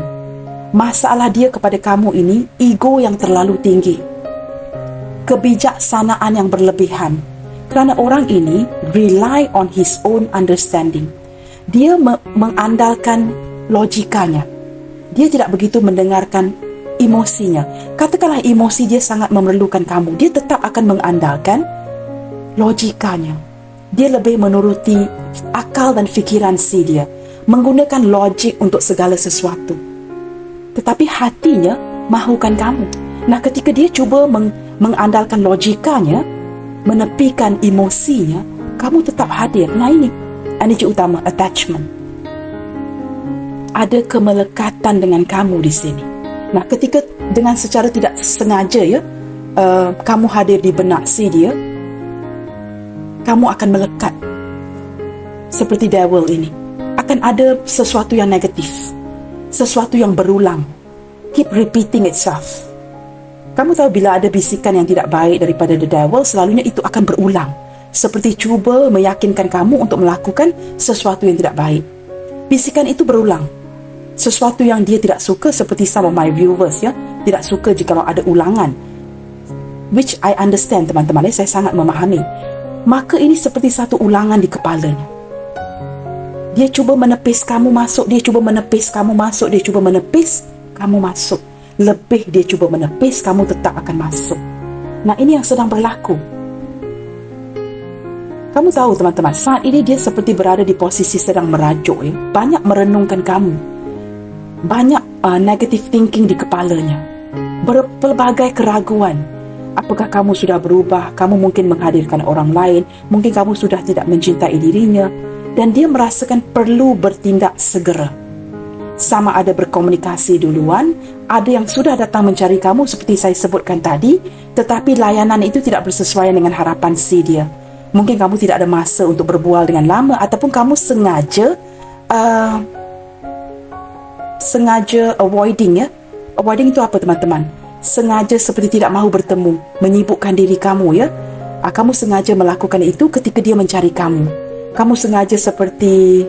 Masalah dia kepada kamu ini, ego yang terlalu tinggi, kebijaksanaan yang berlebihan. Kerana orang ini rely on his own understanding. Dia mengandalkan logikanya. Dia tidak begitu mendengarkan emosinya. Katakanlah emosi dia sangat memerlukan kamu, dia tetap akan mengandalkan logikanya. Dia lebih menuruti akal dan fikiran si dia, menggunakan logik untuk segala sesuatu. Tetapi hatinya mahukan kamu. Nah, ketika dia cuba mengandalkan logikanya, menepikan emosinya, kamu tetap hadir. Nah, ini energi utama, attachment. Ada kemelekatan dengan kamu di sini. Nah, ketika dengan secara tidak sengaja kamu hadir di benak si dia, kamu akan melekat seperti devil ini. Akan ada sesuatu yang negatif, sesuatu yang berulang, keep repeating itself. Kamu tahu bila ada bisikan yang tidak baik daripada the devil, selalunya itu akan berulang, seperti cuba meyakinkan kamu untuk melakukan sesuatu yang tidak baik. Bisikan itu berulang, sesuatu yang dia tidak suka, seperti some of my viewers tidak suka jika ada ulangan, which I understand teman-teman, saya sangat memahami. Maka ini seperti satu ulangan di kepalanya. Dia cuba menepis kamu masuk, dia cuba menepis kamu masuk, dia cuba menepis kamu masuk. Lebih dia cuba menepis, kamu tetap akan masuk. Nah, ini yang sedang berlaku. Kamu tahu teman-teman, saat ini dia seperti berada di posisi sedang merajuk, banyak merenungkan kamu, banyak negative thinking di kepalanya, berbagai keraguan. Apakah kamu sudah berubah? Kamu mungkin menghadirkan orang lain, mungkin kamu sudah tidak mencintai dirinya, dan dia merasakan perlu bertindak segera. Sama ada berkomunikasi duluan, ada yang sudah datang mencari kamu seperti saya sebutkan tadi, tetapi layanan itu tidak bersesuaian dengan harapan si dia. Mungkin kamu tidak ada masa untuk berbual dengan lama, ataupun kamu sengaja avoiding. Avoiding itu apa teman-teman? Sengaja seperti tidak mahu bertemu, menyibukkan diri kamu kamu sengaja melakukan itu ketika dia mencari kamu. Kamu sengaja seperti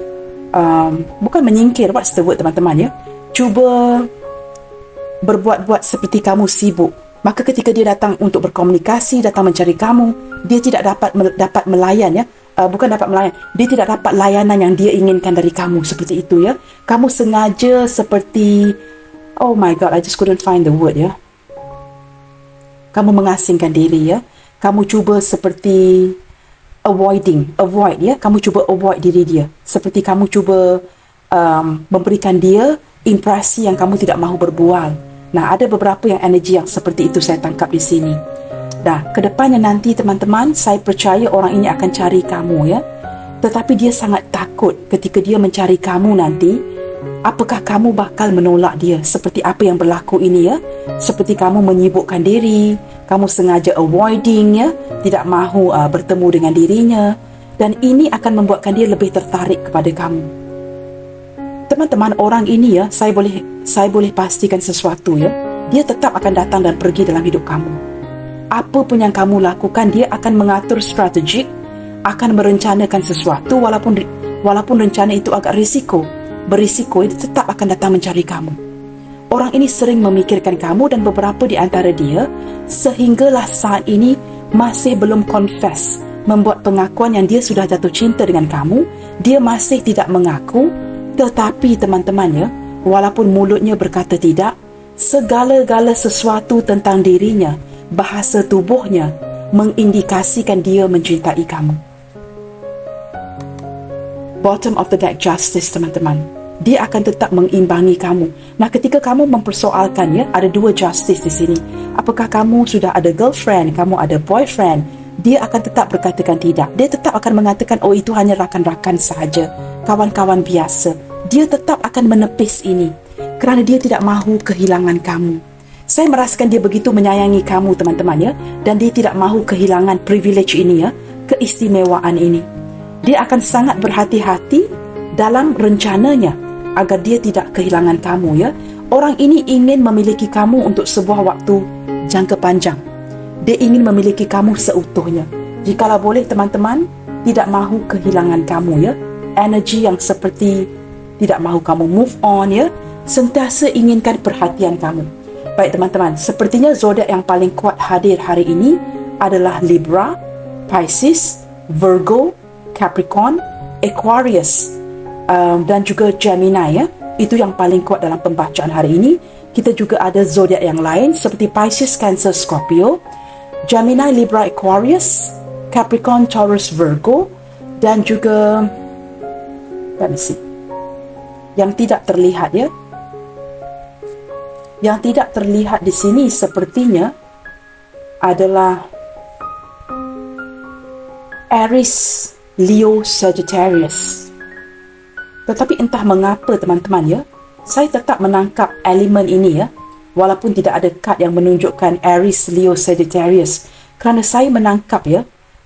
bukan menyingkir, what's the word teman-teman cuba berbuat-buat seperti kamu sibuk. Maka ketika dia datang untuk berkomunikasi, datang mencari kamu, dia tidak dapat melayan bukan dapat melayan, dia tidak dapat layanan yang dia inginkan dari kamu, seperti itu Kamu sengaja seperti, oh my god, I just couldn't find the word Kamu mengasingkan diri Kamu cuba seperti avoid kamu cuba avoid diri dia, seperti kamu cuba memberikan dia impresi yang kamu tidak mahu berbual. Nah, ada beberapa yang energi yang seperti itu saya tangkap di sini. Nah, kedepannya nanti teman-teman, saya percaya orang ini akan cari kamu tetapi dia sangat takut ketika dia mencari kamu nanti. Apakah kamu bakal menolak dia seperti apa yang berlaku ini seperti kamu menyibukkan diri, kamu sengaja avoiding tidak mahu bertemu dengan dirinya, dan ini akan membuatkan dia lebih tertarik kepada kamu. Teman-teman, orang ini saya boleh pastikan sesuatu dia tetap akan datang dan pergi dalam hidup kamu. Apa pun yang kamu lakukan, dia akan mengatur strategi, akan merencanakan sesuatu, walaupun rencana itu agak berisiko, dia tetap akan datang mencari kamu. Orang ini sering memikirkan kamu, dan beberapa di antara dia sehinggalah saat ini masih belum confess, membuat pengakuan yang dia sudah jatuh cinta dengan kamu. Dia masih tidak mengaku, tetapi teman-teman walaupun mulutnya berkata tidak, segala-gala sesuatu tentang dirinya, bahasa tubuhnya mengindikasikan dia mencintai kamu. Bottom of the deck justice teman-teman, dia akan tetap mengimbangi kamu. Nah, ketika kamu mempersoalkan ada dua justice di sini. Apakah kamu sudah ada girlfriend, kamu ada boyfriend? Dia akan tetap berkatakan tidak. Dia tetap akan mengatakan, oh itu hanya rakan-rakan sahaja, kawan-kawan biasa. Dia tetap akan menepis ini kerana dia tidak mahu kehilangan kamu. Saya merasakan dia begitu menyayangi kamu teman-teman dan dia tidak mahu kehilangan privilege ini keistimewaan ini. Dia akan sangat berhati-hati dalam rencananya agar dia tidak kehilangan kamu Orang ini ingin memiliki kamu untuk sebuah waktu jangka panjang. Dia ingin memiliki kamu seutuhnya. Jikalau boleh teman-teman, tidak mahu kehilangan kamu Energi yang seperti tidak mahu kamu move on sentiasa inginkan perhatian kamu. Baik teman-teman, sepertinya zodiak yang paling kuat hadir hari ini adalah Libra, Pisces, Virgo, Capricorn, Aquarius dan juga Gemini Itu yang paling kuat dalam pembacaan hari ini. Kita juga ada zodiak yang lain seperti Pisces, Cancer, Scorpio, Gemini, Libra, Aquarius, Capricorn, Taurus, Virgo, dan juga yang tidak terlihat Yang tidak terlihat di sini sepertinya adalah Aries, Leo, Sagittarius. Tetapi entah mengapa teman-teman saya tetap menangkap elemen ini walaupun tidak ada kad yang menunjukkan Aries, Leo, Sagittarius, kerana saya menangkap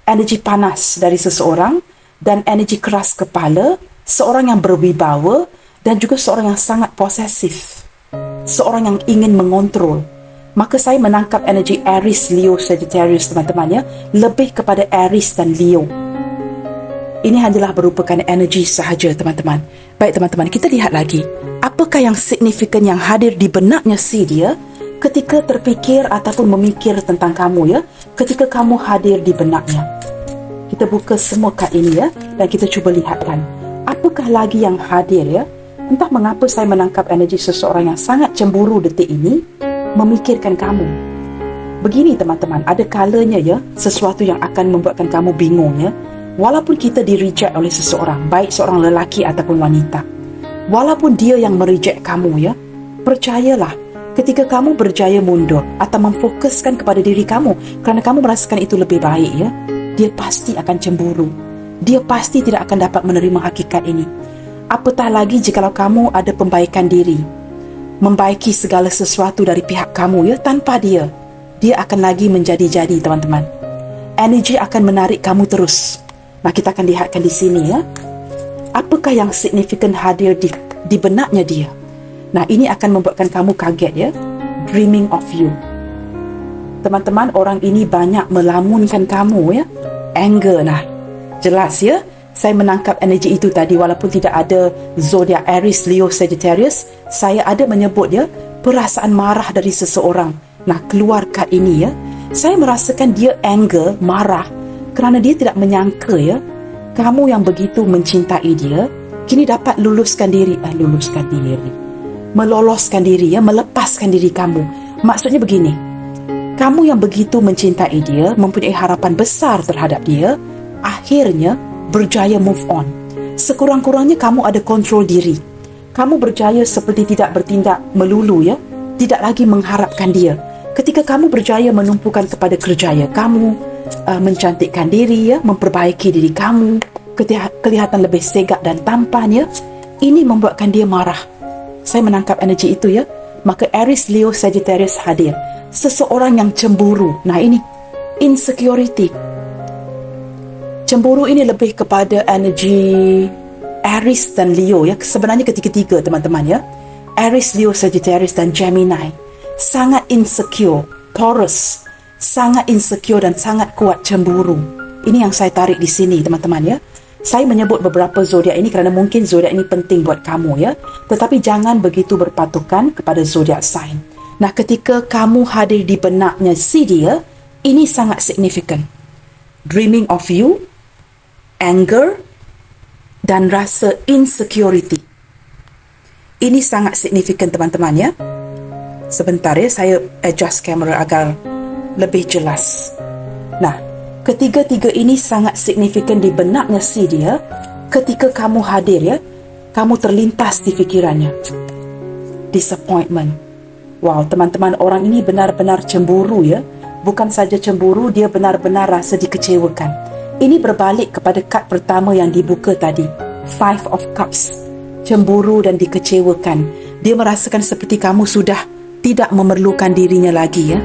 energi panas dari seseorang dan energi keras kepala, seorang yang berwibawa dan juga seorang yang sangat posesif, seorang yang ingin mengontrol. Maka saya menangkap energi Aries, Leo, Sagittarius teman-teman lebih kepada Aries dan Leo. Ini hanyalah merupakan energi sahaja teman-teman. Baik teman-teman, kita lihat lagi. Apakah yang signifikan yang hadir di benaknya si dia ketika terfikir ataupun memikir tentang kamu ketika kamu hadir di benaknya. Kita buka semua kad ini dan kita cuba lihatkan. Apakah lagi yang hadir Entah mengapa saya menangkap energi seseorang yang sangat cemburu detik ini memikirkan kamu. Begini teman-teman, ada kalanya sesuatu yang akan membuatkan kamu bingung walaupun kita di-reject oleh seseorang, baik seorang lelaki ataupun wanita. Walaupun dia yang mereject kamu percayalah, ketika kamu berjaya mundur atau memfokuskan kepada diri kamu kerana kamu merasakan itu lebih baik dia pasti akan cemburu. Dia pasti tidak akan dapat menerima hakikat ini. Apatah lagi jikalau kamu ada pembaikan diri, membaiki segala sesuatu dari pihak kamu tanpa dia akan lagi menjadi-jadi teman-teman. Energi akan menarik kamu terus. Nah, kita akan lihatkan di sini apakah yang signifikan hadir di benaknya dia. Nah, ini akan membuatkan kamu kaget dreaming of you. Teman-teman, orang ini banyak melamunkan kamu anger. Nah, jelas saya menangkap energi itu tadi walaupun tidak ada zodiak Aries, Leo, Sagittarius. Saya ada menyebut perasaan marah dari seseorang. Nah, keluar kad ini saya merasakan dia anger, marah kerana dia tidak menyangka kamu yang begitu mencintai dia kini dapat meloloskan diri, melepaskan diri kamu. Maksudnya begini, kamu yang begitu mencintai dia, mempunyai harapan besar terhadap dia, akhirnya berjaya move on. Sekurang-kurangnya kamu ada kontrol diri. Kamu berjaya seperti tidak bertindak melulu tidak lagi mengharapkan dia. Ketika kamu berjaya menumpukan kepada kerjaya kamu, mencantikkan diri memperbaiki diri kamu, kelihatan lebih segak dan tampan ini membuatkan dia marah. Saya menangkap energi itu Maka Aries, Leo, Sagittarius hadir. Seseorang yang cemburu. Nah, ini insecurity. Cemburu ini lebih kepada energi Aries dan Leo sebenarnya ketiga-tiga teman-teman Aries, Leo, Sagittarius dan Gemini sangat insecure. Taurus sangat insecure dan sangat kuat cemburu. Ini yang saya tarik di sini teman-teman Saya menyebut beberapa zodiak ini kerana mungkin zodiak ini penting buat kamu tetapi jangan begitu berpatukan kepada zodiak sign. Nah, ketika kamu hadir di benaknya si dia, ini sangat signifikan. Dreaming of you, anger dan rasa insecurity. Ini sangat signifikan teman-teman Sebentar saya adjust kamera agar lebih jelas. Nah, ketiga-tiga ini sangat signifikan di benaknya si dia. Ketika kamu hadir kamu terlintas di fikirannya disappointment. Wow, teman-teman, orang ini benar-benar cemburu Bukan saja cemburu, dia benar-benar rasa dikecewakan. Ini berbalik kepada kad pertama yang dibuka tadi, Five of Cups. Cemburu dan dikecewakan. Dia merasakan seperti kamu sudah tidak memerlukan dirinya lagi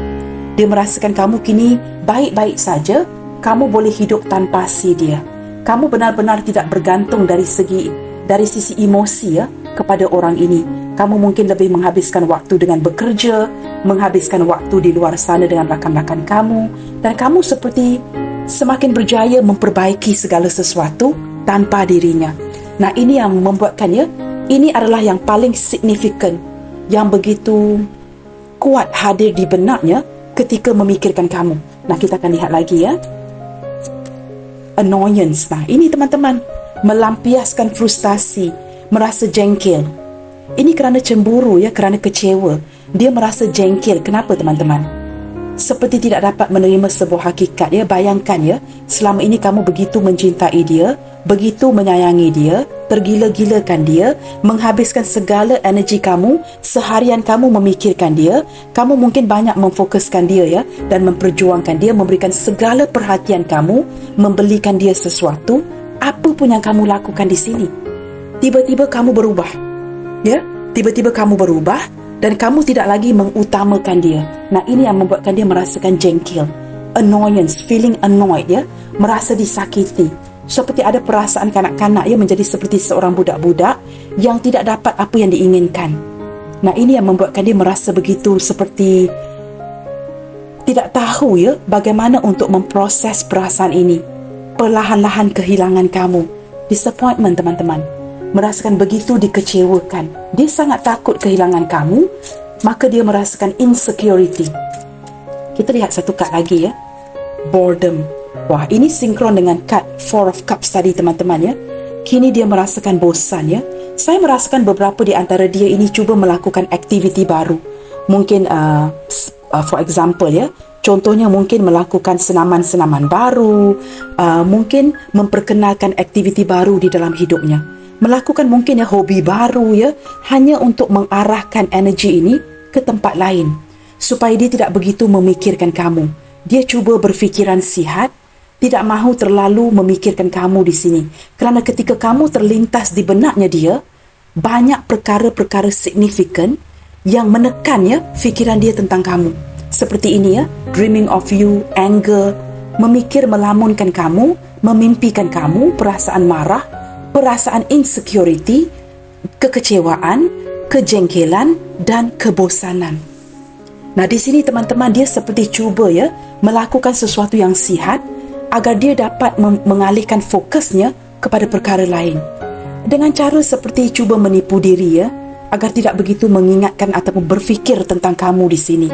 Dia merasakan kamu kini baik-baik saja. Kamu boleh hidup tanpa si dia. Kamu benar-benar tidak bergantung dari sisi emosi kepada orang ini. Kamu mungkin lebih menghabiskan waktu dengan bekerja, menghabiskan waktu di luar sana dengan rakan-rakan kamu, dan kamu seperti semakin berjaya memperbaiki segala sesuatu tanpa dirinya. Nah, ini yang membuatkan ini adalah yang paling signifikan, yang begitu kuat hadir di benaknya ketika memikirkan kamu. Nah, kita akan lihat lagi annoyance. Nah, ini teman-teman, melampiaskan frustasi, merasa jengkel. Ini kerana cemburu kerana kecewa. Dia merasa jengkel. Kenapa teman-teman? Seperti tidak dapat menerima sebuah hakikat Bayangkan selama ini kamu begitu mencintai dia, begitu menyayangi dia, tergila-gilakan dia, menghabiskan segala energi kamu, seharian kamu memikirkan dia, kamu mungkin banyak memfokuskan dia dan memperjuangkan dia, memberikan segala perhatian kamu, membelikan dia sesuatu. Apa pun yang kamu lakukan di sini, tiba-tiba kamu berubah. Tiba-tiba kamu berubah dan kamu tidak lagi mengutamakan dia. Nah, ini yang membuatkan dia merasakan jengkel, annoyance, feeling annoyed ya, merasa disakiti. Seperti ada perasaan kanak-kanak ya, menjadi seperti seorang budak-budak yang tidak dapat apa yang diinginkan. Nah, ini yang membuatkan dia merasa begitu, seperti tidak tahu ya bagaimana untuk memproses perasaan ini. Perlahan-lahan kehilangan kamu, disappointment teman-teman, merasakan begitu dikecewakan. Dia sangat takut kehilangan kamu, maka dia merasakan insecurity. Kita lihat satu kad lagi ya, boredom. Wah, ini sinkron dengan kad Four of Cups tadi teman-teman ya. Kini dia merasakan bosan ya. Saya merasakan beberapa di antara dia ini cuba melakukan aktiviti baru. Mungkin for example ya, contohnya mungkin melakukan senaman-senaman baru, mungkin memperkenalkan aktiviti baru di dalam hidupnya, melakukan mungkin ya hobi baru ya, hanya untuk mengarahkan energi ini ke tempat lain supaya dia tidak begitu memikirkan kamu. Dia cuba berfikiran sihat, tidak mahu terlalu memikirkan kamu di sini, kerana ketika kamu terlintas di benaknya dia, banyak perkara-perkara signifikan yang menekan ya fikiran dia tentang kamu. Seperti ini ya, dreaming of you, anger, memikir melamunkan kamu, memimpikan kamu, perasaan marah, perasaan insecurity, kekecewaan, kejengkelan dan kebosanan. Nah, di sini teman-teman, dia seperti cuba ya melakukan sesuatu yang sihat agar dia dapat mengalihkan fokusnya kepada perkara lain. Dengan cara seperti cuba menipu diri ya, agar tidak begitu mengingatkan ataupun berfikir tentang kamu di sini.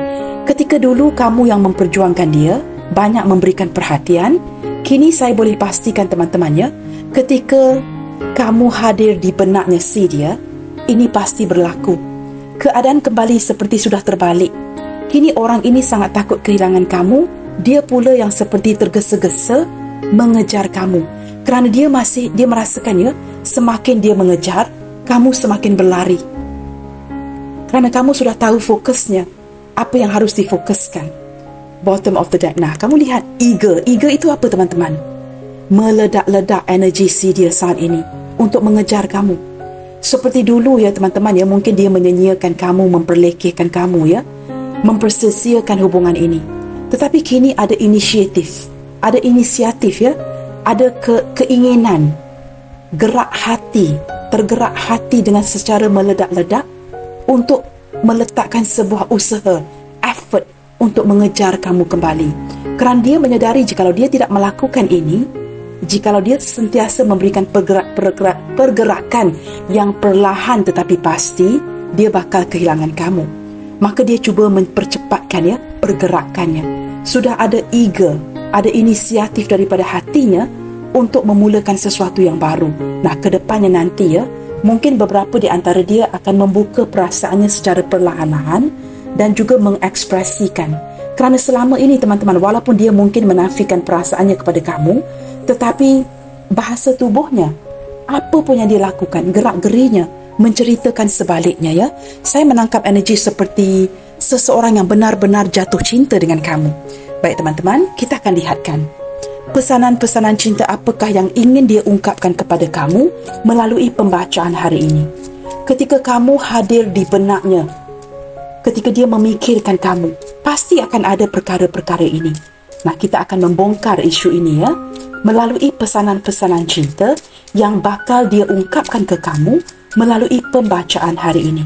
Ketika dulu kamu yang memperjuangkan dia, banyak memberikan perhatian, kini saya boleh pastikan teman-teman ya, ketika kamu hadir di benaknya si dia, ini pasti berlaku. Keadaan kembali seperti sudah terbalik. Kini orang ini sangat takut kehilangan kamu, dia pula yang seperti tergesa-gesa mengejar kamu. Kerana dia merasakan ya, semakin dia mengejar, kamu semakin berlari. Kerana kamu sudah tahu fokusnya, apa yang harus difokuskan. Bottom of the deck. Nah, kamu lihat eager. Eager itu apa teman-teman? Meledak-ledak energi si dia saat ini untuk mengejar kamu. Seperti dulu ya teman-teman ya, mungkin dia menyanyiakan kamu, memperlekehkan kamu ya, mempersia-siakan hubungan ini. Tetapi kini ada inisiatif ya, ada keinginan, gerak hati, tergerak hati dengan secara meledak-ledak untuk meletakkan sebuah usaha, effort untuk mengejar kamu kembali. Kerana dia menyadari jikalau dia tidak melakukan ini, jikalau dia sentiasa memberikan pergerakan yang perlahan tetapi pasti, dia bakal kehilangan kamu. Maka dia cuba mempercepatkan ya pergerakannya. Sudah ada eager, ada inisiatif daripada hatinya untuk memulakan sesuatu yang baru. Nah, ke depannya nanti ya, mungkin beberapa di antara dia akan membuka perasaannya secara perlahan-lahan dan juga mengekspresikan. Kerana selama ini teman-teman, walaupun dia mungkin menafikan perasaannya kepada kamu, tetapi bahasa tubuhnya, apa pun yang dia lakukan, gerak-gerinya, menceritakan sebaliknya ya. Saya menangkap energi seperti seseorang yang benar-benar jatuh cinta dengan kamu. Baik teman-teman, kita akan lihatkan pesanan-pesanan cinta apakah yang ingin dia ungkapkan kepada kamu melalui pembacaan hari ini. Ketika kamu hadir di benaknya, ketika dia memikirkan kamu, pasti akan ada perkara-perkara ini. Nah, kita akan membongkar isu ini ya, melalui pesanan-pesanan cinta yang bakal dia ungkapkan ke kamu melalui pembacaan hari ini.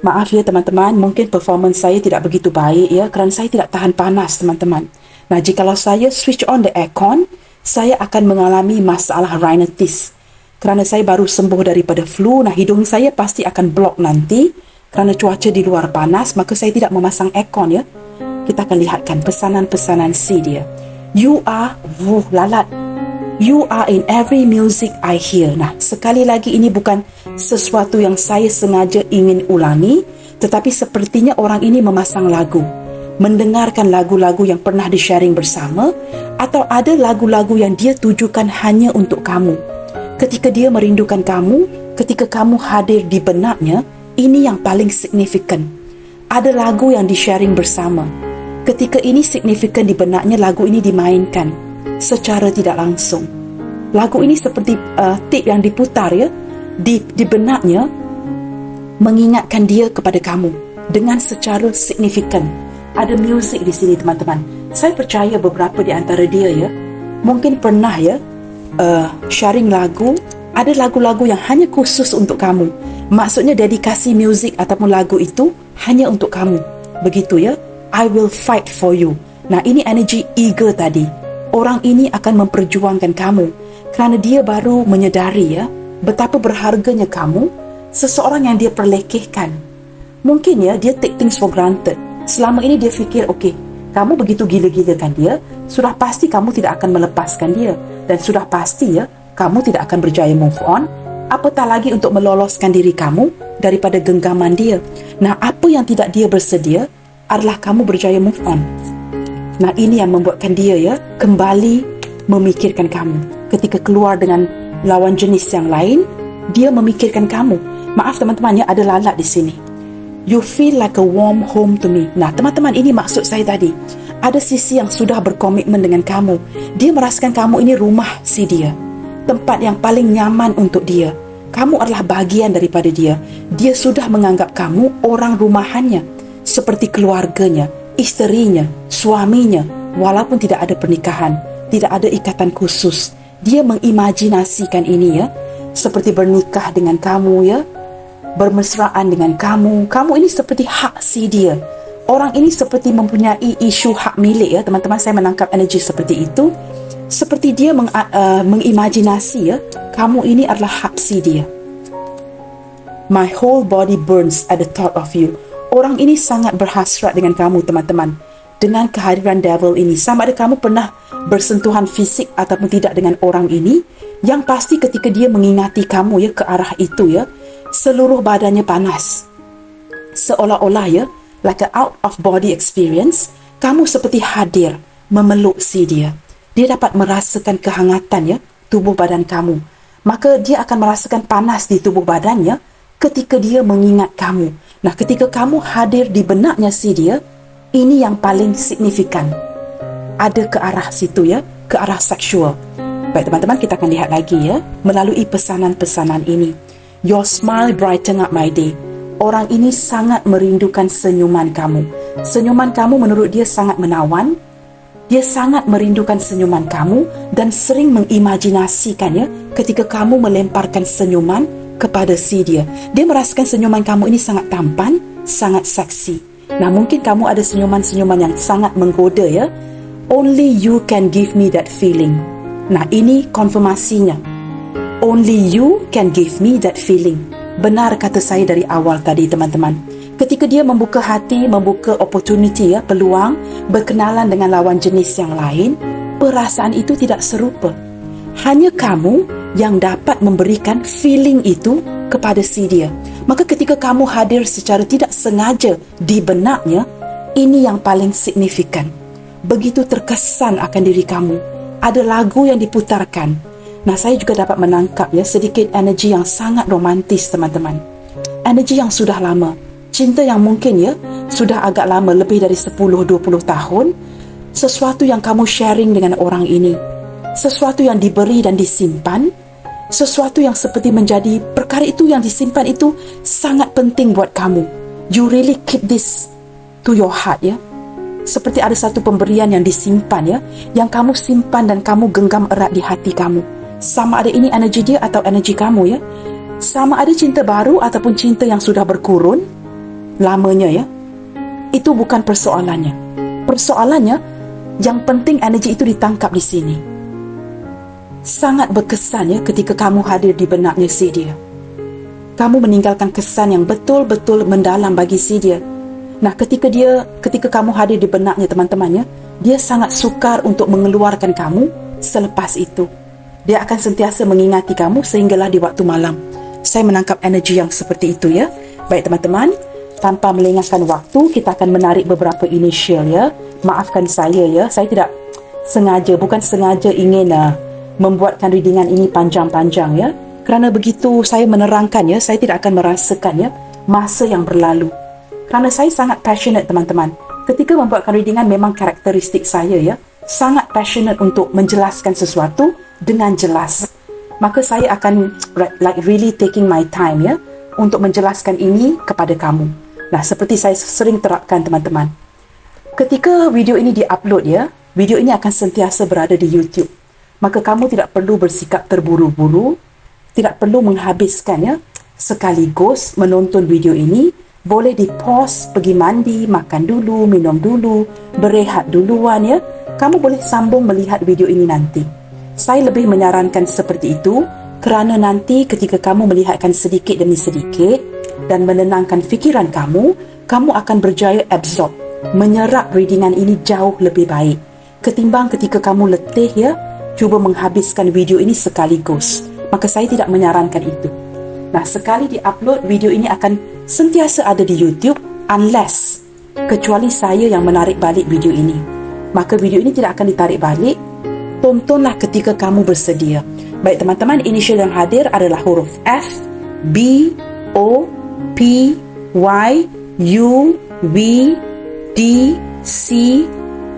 Maaf ya teman-teman, mungkin performance saya tidak begitu baik ya, kerana saya tidak tahan panas teman-teman. Nah, jikalau saya switch on the aircon, saya akan mengalami masalah rhinitis. Kerana saya baru sembuh daripada flu, nah hidung saya pasti akan block nanti. Kerana cuaca di luar panas, maka saya tidak memasang aircon ya. Kita akan lihatkan pesanan-pesanan si dia. You are, lalat. You are in every music I hear. Nah, sekali lagi ini bukan sesuatu yang saya sengaja ingin ulangi, tetapi sepertinya orang ini memasang lagu, mendengarkan lagu-lagu yang pernah di-sharing bersama, atau ada lagu-lagu yang dia tujukan hanya untuk kamu. Ketika dia merindukan kamu, ketika kamu hadir di benaknya, ini yang paling signifikan. Ada lagu yang di-sharing bersama. Ketika ini signifikan di benaknya, lagu ini dimainkan secara tidak langsung. Lagu ini seperti tip yang diputar ya di benaknya. mengingatkan dia kepada kamu dengan secara signifikan. Ada muzik di sini teman-teman. Saya percaya beberapa di antara dia ya, mungkin pernah ya sharing lagu. Ada lagu-lagu yang hanya khusus untuk kamu. Maksudnya dedikasi muzik ataupun lagu itu hanya untuk kamu. Begitu ya. I will fight for you. Nah, ini energi eager tadi. Orang ini akan memperjuangkan kamu kerana dia baru menyedari ya betapa berharganya kamu, seseorang yang dia perlekehkan. Mungkin ya dia take things for granted. Selama ini dia fikir, okey, kamu begitu gila-gilakan dia, sudah pasti kamu tidak akan melepaskan dia, dan sudah pasti ya kamu tidak akan berjaya move on, apatah lagi untuk meloloskan diri kamu daripada genggaman dia. Nah, apa yang tidak dia bersedia adalah kamu berjaya move on. Nah, ini yang membuatkan dia ya kembali memikirkan kamu. Ketika keluar dengan lawan jenis yang lain, dia memikirkan kamu. Maaf teman-teman ya, ada lalat di sini. You feel like a warm home to me. Nah, teman-teman, ini maksud saya tadi. Ada sisi yang sudah berkomitmen dengan kamu. Dia merasakan kamu ini rumah si dia, tempat yang paling nyaman untuk dia. Kamu adalah bahagian daripada dia. Dia sudah menganggap kamu orang rumahannya, seperti keluarganya, isterinya, suaminya, walaupun tidak ada pernikahan, tidak ada ikatan khusus. Dia mengimajinasikan ini ya, seperti bernikah dengan kamu ya, bermesraan dengan kamu. Kamu ini seperti hak si dia. Orang ini seperti mempunyai isu hak milik ya, teman-teman. Saya menangkap energi seperti itu. Seperti dia mengimajinasi ya, kamu ini adalah hak si dia. My whole body burns at the thought of you. Orang ini sangat berhasrat dengan kamu, teman-teman. Dengan kehadiran devil ini, sama ada kamu pernah bersentuhan fisik ataupun tidak dengan orang ini, yang pasti ketika dia mengingati kamu ya ke arah itu ya, seluruh badannya panas. Seolah-olah ya, like a out of body experience, kamu seperti hadir memeluk si dia. Dia dapat merasakan kehangatan ya tubuh badan kamu. Maka dia akan merasakan panas di tubuh badannya ketika dia mengingat kamu. Nah, ketika kamu hadir di benaknya si dia, ini yang paling signifikan. Ada ke arah situ ya, ke arah seksual. Baik teman-teman, kita akan lihat lagi ya melalui pesanan-pesanan ini. Your smile brighten up my day. Orang ini sangat merindukan senyuman kamu. Senyuman kamu menurut dia sangat menawan. Dia sangat merindukan senyuman kamu dan sering mengimajinasikannya ketika kamu melemparkan senyuman kepada si dia. Dia merasakan senyuman kamu ini sangat tampan, sangat seksi. Nah, mungkin kamu ada senyuman-senyuman yang sangat menggoda ya. Only you can give me that feeling. Nah, ini konfirmasinya. Only you can give me that feeling. Benar kata saya dari awal tadi, teman-teman. Ketika dia membuka hati, membuka opportunity ya, peluang berkenalan dengan lawan jenis yang lain, perasaan itu tidak serupa. Hanya kamu yang dapat memberikan feeling itu kepada si dia. Maka ketika kamu hadir secara tidak sengaja di benaknya, ini yang paling signifikan. Begitu terkesan akan diri kamu. Ada lagu yang diputarkan. Nah, saya juga dapat menangkap ya sedikit energi yang sangat romantis, teman-teman. Energi yang sudah lama. Cinta yang mungkin ya sudah agak lama, lebih dari 10-20 tahun. Sesuatu yang kamu sharing dengan orang ini. Sesuatu yang diberi dan disimpan. Sesuatu yang seperti menjadi perkara itu yang disimpan itu sangat penting buat kamu. You really keep this to your heart ya. Seperti ada satu pemberian yang disimpan ya, yang kamu simpan dan kamu genggam erat di hati kamu. Sama ada ini energi dia atau energi kamu ya. Sama ada cinta baru ataupun cinta yang sudah berkurun lamanya ya. Itu bukan persoalannya. Persoalannya yang penting energi itu ditangkap di sini. Sangat berkesan ya ketika kamu hadir di benaknya si dia. Kamu meninggalkan kesan yang betul-betul mendalam bagi si dia. Nah, ketika kamu hadir di benaknya, teman-teman ya, dia sangat sukar untuk mengeluarkan kamu selepas itu. Dia akan sentiasa mengingati kamu sehinggalah di waktu malam. Saya menangkap energi yang seperti itu ya. Baik teman-teman, tanpa melengahkan waktu, kita akan menarik beberapa initial ya. Maafkan saya ya, saya tidak sengaja, bukan sengaja ingin membuatkan readingan ini panjang-panjang ya. Kerana begitu saya menerangkan ya, saya tidak akan merasakan ya masa yang berlalu. Kerana saya sangat passionate, teman-teman. Ketika membuatkan readingan memang karakteristik saya ya, sangat passionate untuk menjelaskan sesuatu dengan jelas. Maka saya akan like really taking my time ya untuk menjelaskan ini kepada kamu. Nah, seperti saya sering terapkan teman-teman. Ketika video ini diupload ya, video ini akan sentiasa berada di YouTube. Maka kamu tidak perlu bersikap terburu-buru, tidak perlu menghabiskannya sekaligus menonton video ini. Boleh di-pause, pergi mandi, makan dulu, minum dulu, berehat duluan ya. Kamu boleh sambung melihat video ini nanti. Saya lebih menyarankan seperti itu kerana nanti ketika kamu melihatkan sedikit demi sedikit dan menenangkan fikiran kamu, kamu akan berjaya absorb, menyerap readingan ini jauh lebih baik ketimbang ketika kamu letih ya, cuba menghabiskan video ini sekaligus. Maka saya tidak menyarankan itu. Nah, sekali di-upload, video ini akan sentiasa ada di YouTube unless, kecuali saya yang menarik balik video ini. Maka video ini tidak akan ditarik balik. Tontonlah ketika kamu bersedia. Baik teman-teman, inisial yang hadir adalah huruf F, B, O, P, Y, U, V, D, C,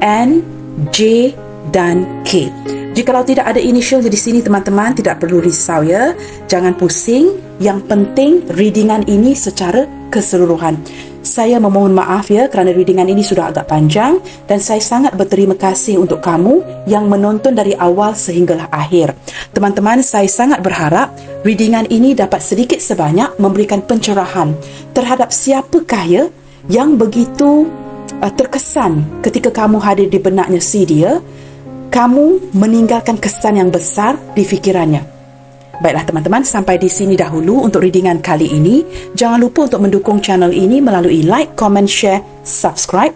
N, J dan K. Jikalau tidak ada inisial di sini teman-teman, tidak perlu risau ya. Jangan pusing. Yang penting readingan ini secara keseluruhan. Saya memohon maaf ya kerana readingan ini sudah agak panjang dan saya sangat berterima kasih untuk kamu yang menonton dari awal sehinggalah akhir. Teman-teman, saya sangat berharap readingan ini dapat sedikit sebanyak memberikan pencerahan terhadap siapakah ya yang begitu terkesan ketika kamu hadir di benaknya si dia, kamu meninggalkan kesan yang besar di fikirannya. Baiklah teman-teman, sampai di sini dahulu untuk readingan kali ini. Jangan lupa untuk mendukung channel ini melalui like, comment, share, subscribe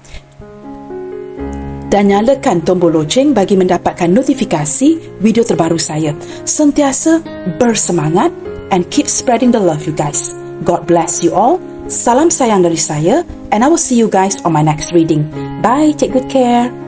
dan nyalakan tombol loceng bagi mendapatkan notifikasi video terbaru saya. Sentiasa bersemangat and keep spreading the love you guys. God bless you all. Salam sayang dari saya and I will see you guys on my next reading. Bye, take good care.